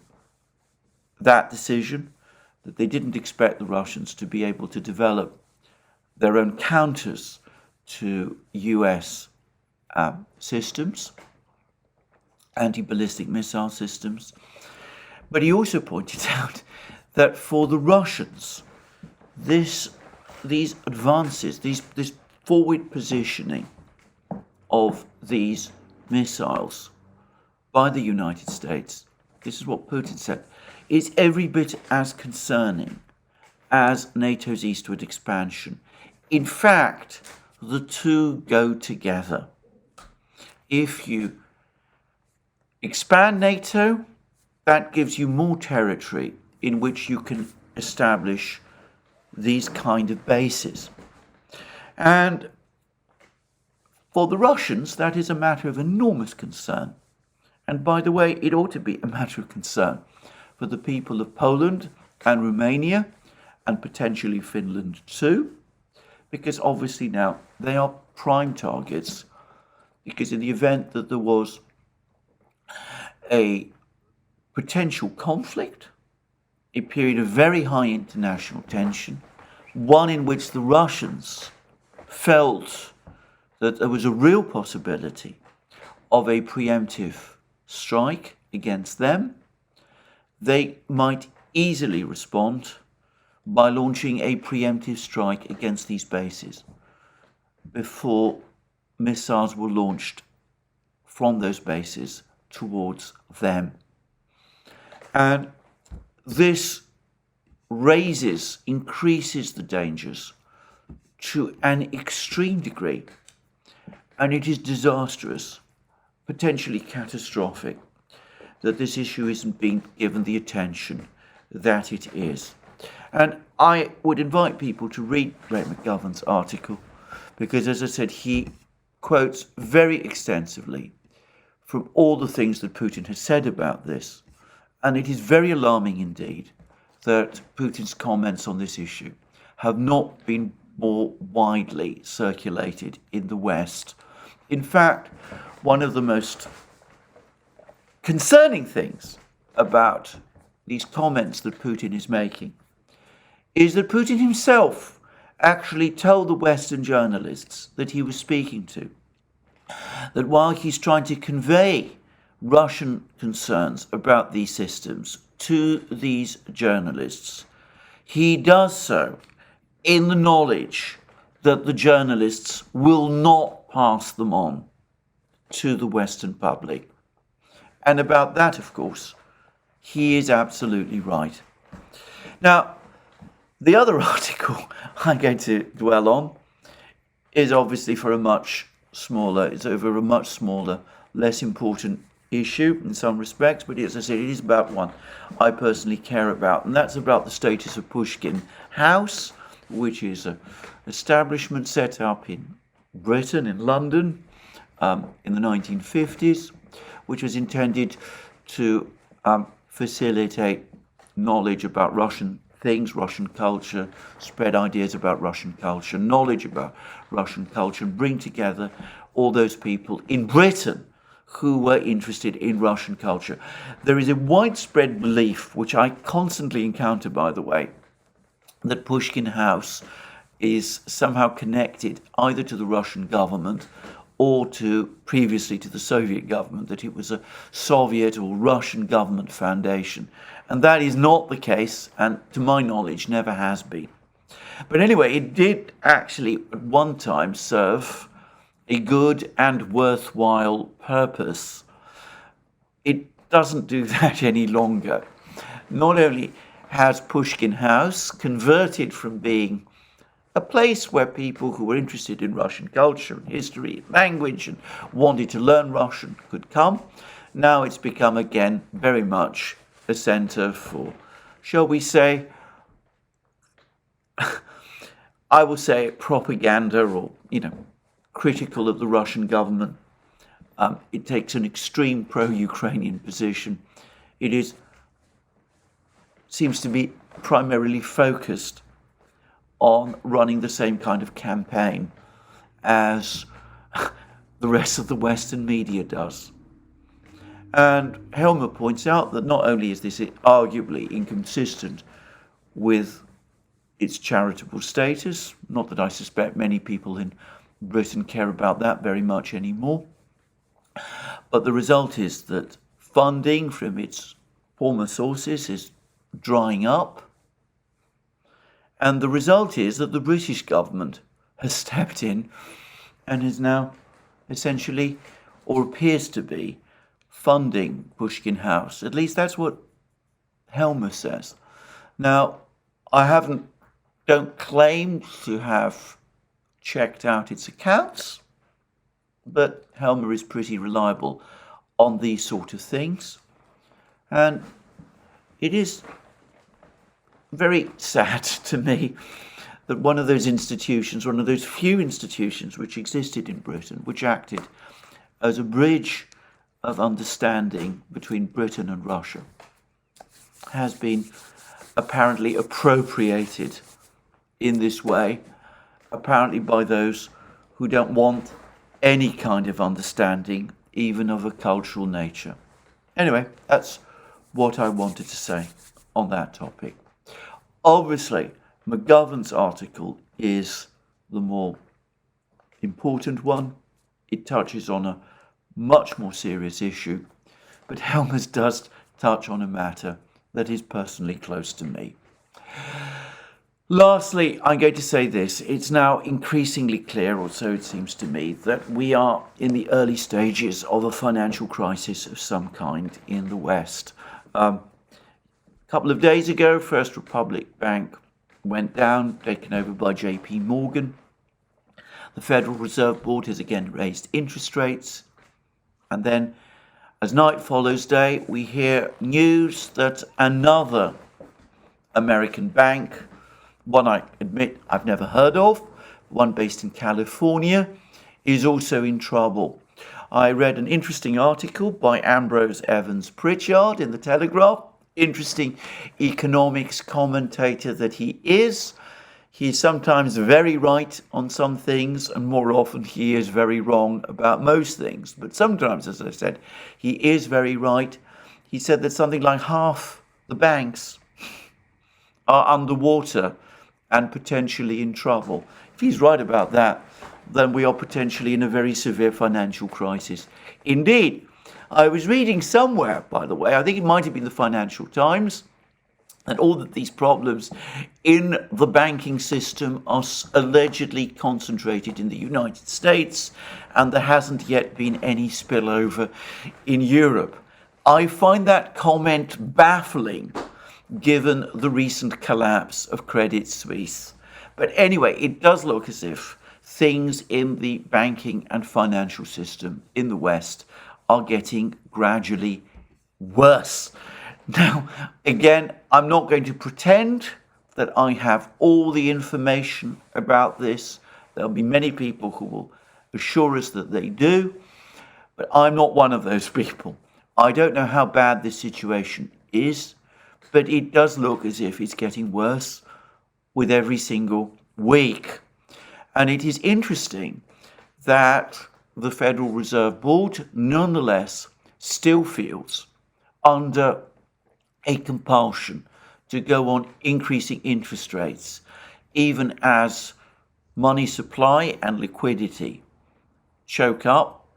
that decision, that they didn't expect the Russians to be able to develop their own counters to US systems, anti-ballistic missile systems. But he also pointed out that for the Russians, these advances, this forward positioning of these missiles by the United States, this is what Putin said, is every bit as concerning as NATO's eastward expansion. In fact, the two go together. If you expand NATO, that gives you more territory in which you can establish these kind of bases. And for the Russians, that is a matter of enormous concern. And by the way, it ought to be a matter of concern for the people of Poland and Romania, and potentially Finland too, because obviously now they are prime targets, because in the event that there was a potential conflict, a period of very high international tension, one in which the Russians felt that there was a real possibility of a preemptive strike against them, they might easily respond by launching a preemptive strike against these bases before missiles were launched from those bases towards them. And this increases the dangers to an extreme degree, and it is disastrous, potentially catastrophic, that this issue isn't being given the attention that it is. And I would invite people to read Ray McGovern's article, because, as I said, he quotes very extensively from all the things that Putin has said about this. And it is very alarming indeed that Putin's comments on this issue have not been more widely circulated in the West. In fact, one of the most concerning things about these comments that Putin is making is that Putin himself actually told the Western journalists that he was speaking to that while he's trying to convey Russian concerns about these systems to these journalists, he does so in the knowledge that the journalists will not pass them on to the Western public. And about that, of course, he is absolutely right. Now, the other article I'm going to dwell on is obviously for it's over a much smaller, less important issue in some respects, but as I said, it is about one I personally care about, and that's about the status of Pushkin House, which is an establishment set up in Britain, in London, in the 1950s, which was intended to facilitate knowledge about Russian things, Russian culture, spread ideas about Russian culture, knowledge about Russian culture, and bring together all those people in Britain who were interested in Russian culture. There is a widespread belief, which I constantly encounter, by the way, that Pushkin House is somehow connected either to the Russian government or previously to the Soviet government, that it was a Soviet or Russian government foundation. And that is not the case, and to my knowledge, never has been. But anyway, it did actually at one time serve a good and worthwhile purpose. It doesn't do that any longer. Not only has Pushkin House converted from being a place where people who were interested in Russian culture and history and language and wanted to learn Russian could come, now it's become again very much a center for, shall we say, I will say propaganda or, critical of the Russian government. It takes an extreme pro-Ukrainian position. It seems to be primarily focused on running the same kind of campaign as the rest of the Western media does. And Helmer points out that not only is this arguably inconsistent with its charitable status, not that I suspect many people in Britain care about that very much anymore, but the result is that funding from its former sources is drying up, and the result is that the British government has stepped in and is now essentially, or appears to be, funding Pushkin House. At least that's what Helmer says. Now, I don't claim to have checked out its accounts, but Helmer is pretty reliable on these sort of things. And it is very sad to me that one of those institutions, one of those few institutions which existed in Britain, which acted as a bridge of understanding between Britain and Russia, has been apparently appropriated in this way, apparently by those who don't want any kind of understanding, even of a cultural nature. Anyway, that's what I wanted to say on that topic. Obviously, McGovern's article is the more important one. It touches on a much more serious issue, but Helmer's does touch on a matter that is personally close to me. Lastly, I'm going to say this. It's now increasingly clear, or so it seems to me, that we are in the early stages of a financial crisis of some kind in the West. A couple of days ago, First Republic Bank went down, taken over by JP Morgan. The Federal Reserve Board has again raised interest rates. And then, as night follows day, we hear news that another American bank, one I admit I've never heard of, one based in California, is also in trouble. I read an interesting article by Ambrose Evans Pritchard in the Telegraph. Interesting economics commentator that he is. He's sometimes very right on some things, and more often he is very wrong about most things. But sometimes, as I said, he is very right. He said that something like half the banks are underwater and potentially in trouble. If he's right about that, then we are potentially in a very severe financial crisis. Indeed, I was reading somewhere, by the way, I think it might have been the Financial Times, that all of these problems in the banking system are allegedly concentrated in the United States, and there hasn't yet been any spillover in Europe. I find that comment baffling, given the recent collapse of Credit Suisse. But anyway, it does look as if things in the banking and financial system in the West are getting gradually worse. Now, again, I'm not going to pretend that I have all the information about this. There'll be many people who will assure us that they do, but I'm not one of those people. I don't know how bad this situation is, but it does look as if it's getting worse with every single week. And it is interesting that the Federal Reserve Board nonetheless still feels under a compulsion to go on increasing interest rates, even as money supply and liquidity choke up,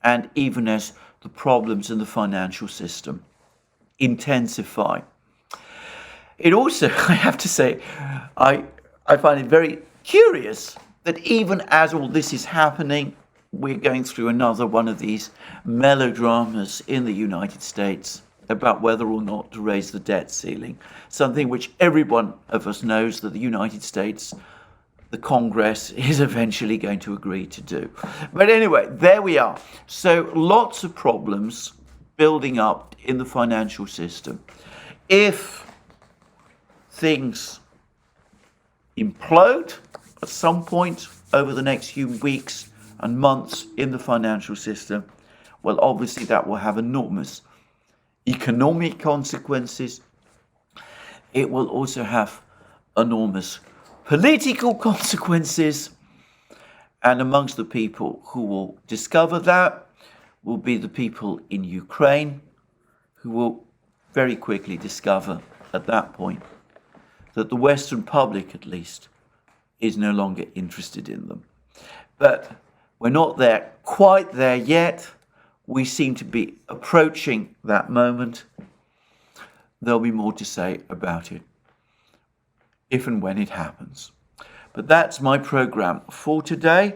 and even as the problems in the financial system intensify. It also, I have to say, I find it very curious that even as all this is happening, we're going through another one of these melodramas in the United States about whether or not to raise the debt ceiling, something which every one of us knows that the United States, the Congress, is eventually going to agree to do. But anyway, there we are. So lots of problems building up in the financial system. If things implode at some point over the next few weeks and months in the financial system, well, obviously that will have enormous economic consequences. It will also have enormous political consequences. And amongst the people who will discover that will be the people in Ukraine, who will very quickly discover at that point that the Western public, at least, is no longer interested in them. But we're not there, quite there yet. We seem to be approaching that moment. There'll be more to say about it if and when it happens. But that's my program for today.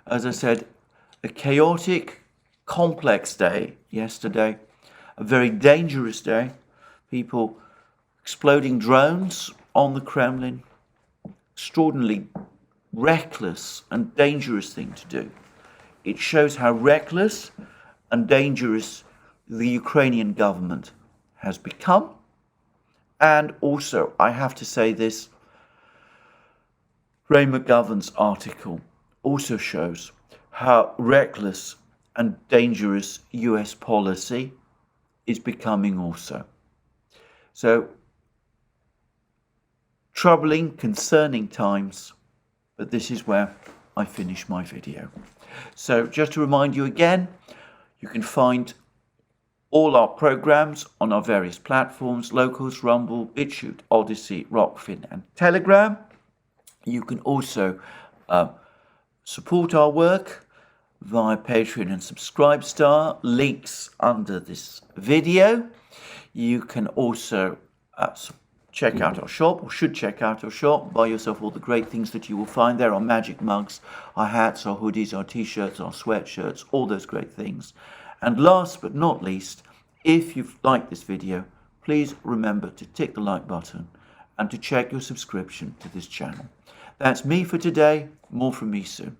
As I said, a chaotic, complex day yesterday, a very dangerous day. People exploding drones on the Kremlin, extraordinarily reckless and dangerous thing to do. It shows how reckless and dangerous the Ukrainian government has become. And also, I have to say this, Ray McGovern's article also shows how reckless and dangerous US policy is becoming also. So, troubling, concerning times, but this is where I finish my video. So just to remind you again, you can find all our programs on our various platforms: Locals, Rumble, BitChute, ODYSEE, Rockfin and Telegram. You can also support our work via Patreon and Subscribestar, links under this video. You can also check out our shop, or should check out our shop, buy yourself all the great things that you will find there, our magic mugs, our hats, our hoodies, our t-shirts, our sweatshirts, all those great things. And last but not least, if you've liked this video, please remember to tick the like button and to check your subscription to this channel. That's me for today. More from me soon.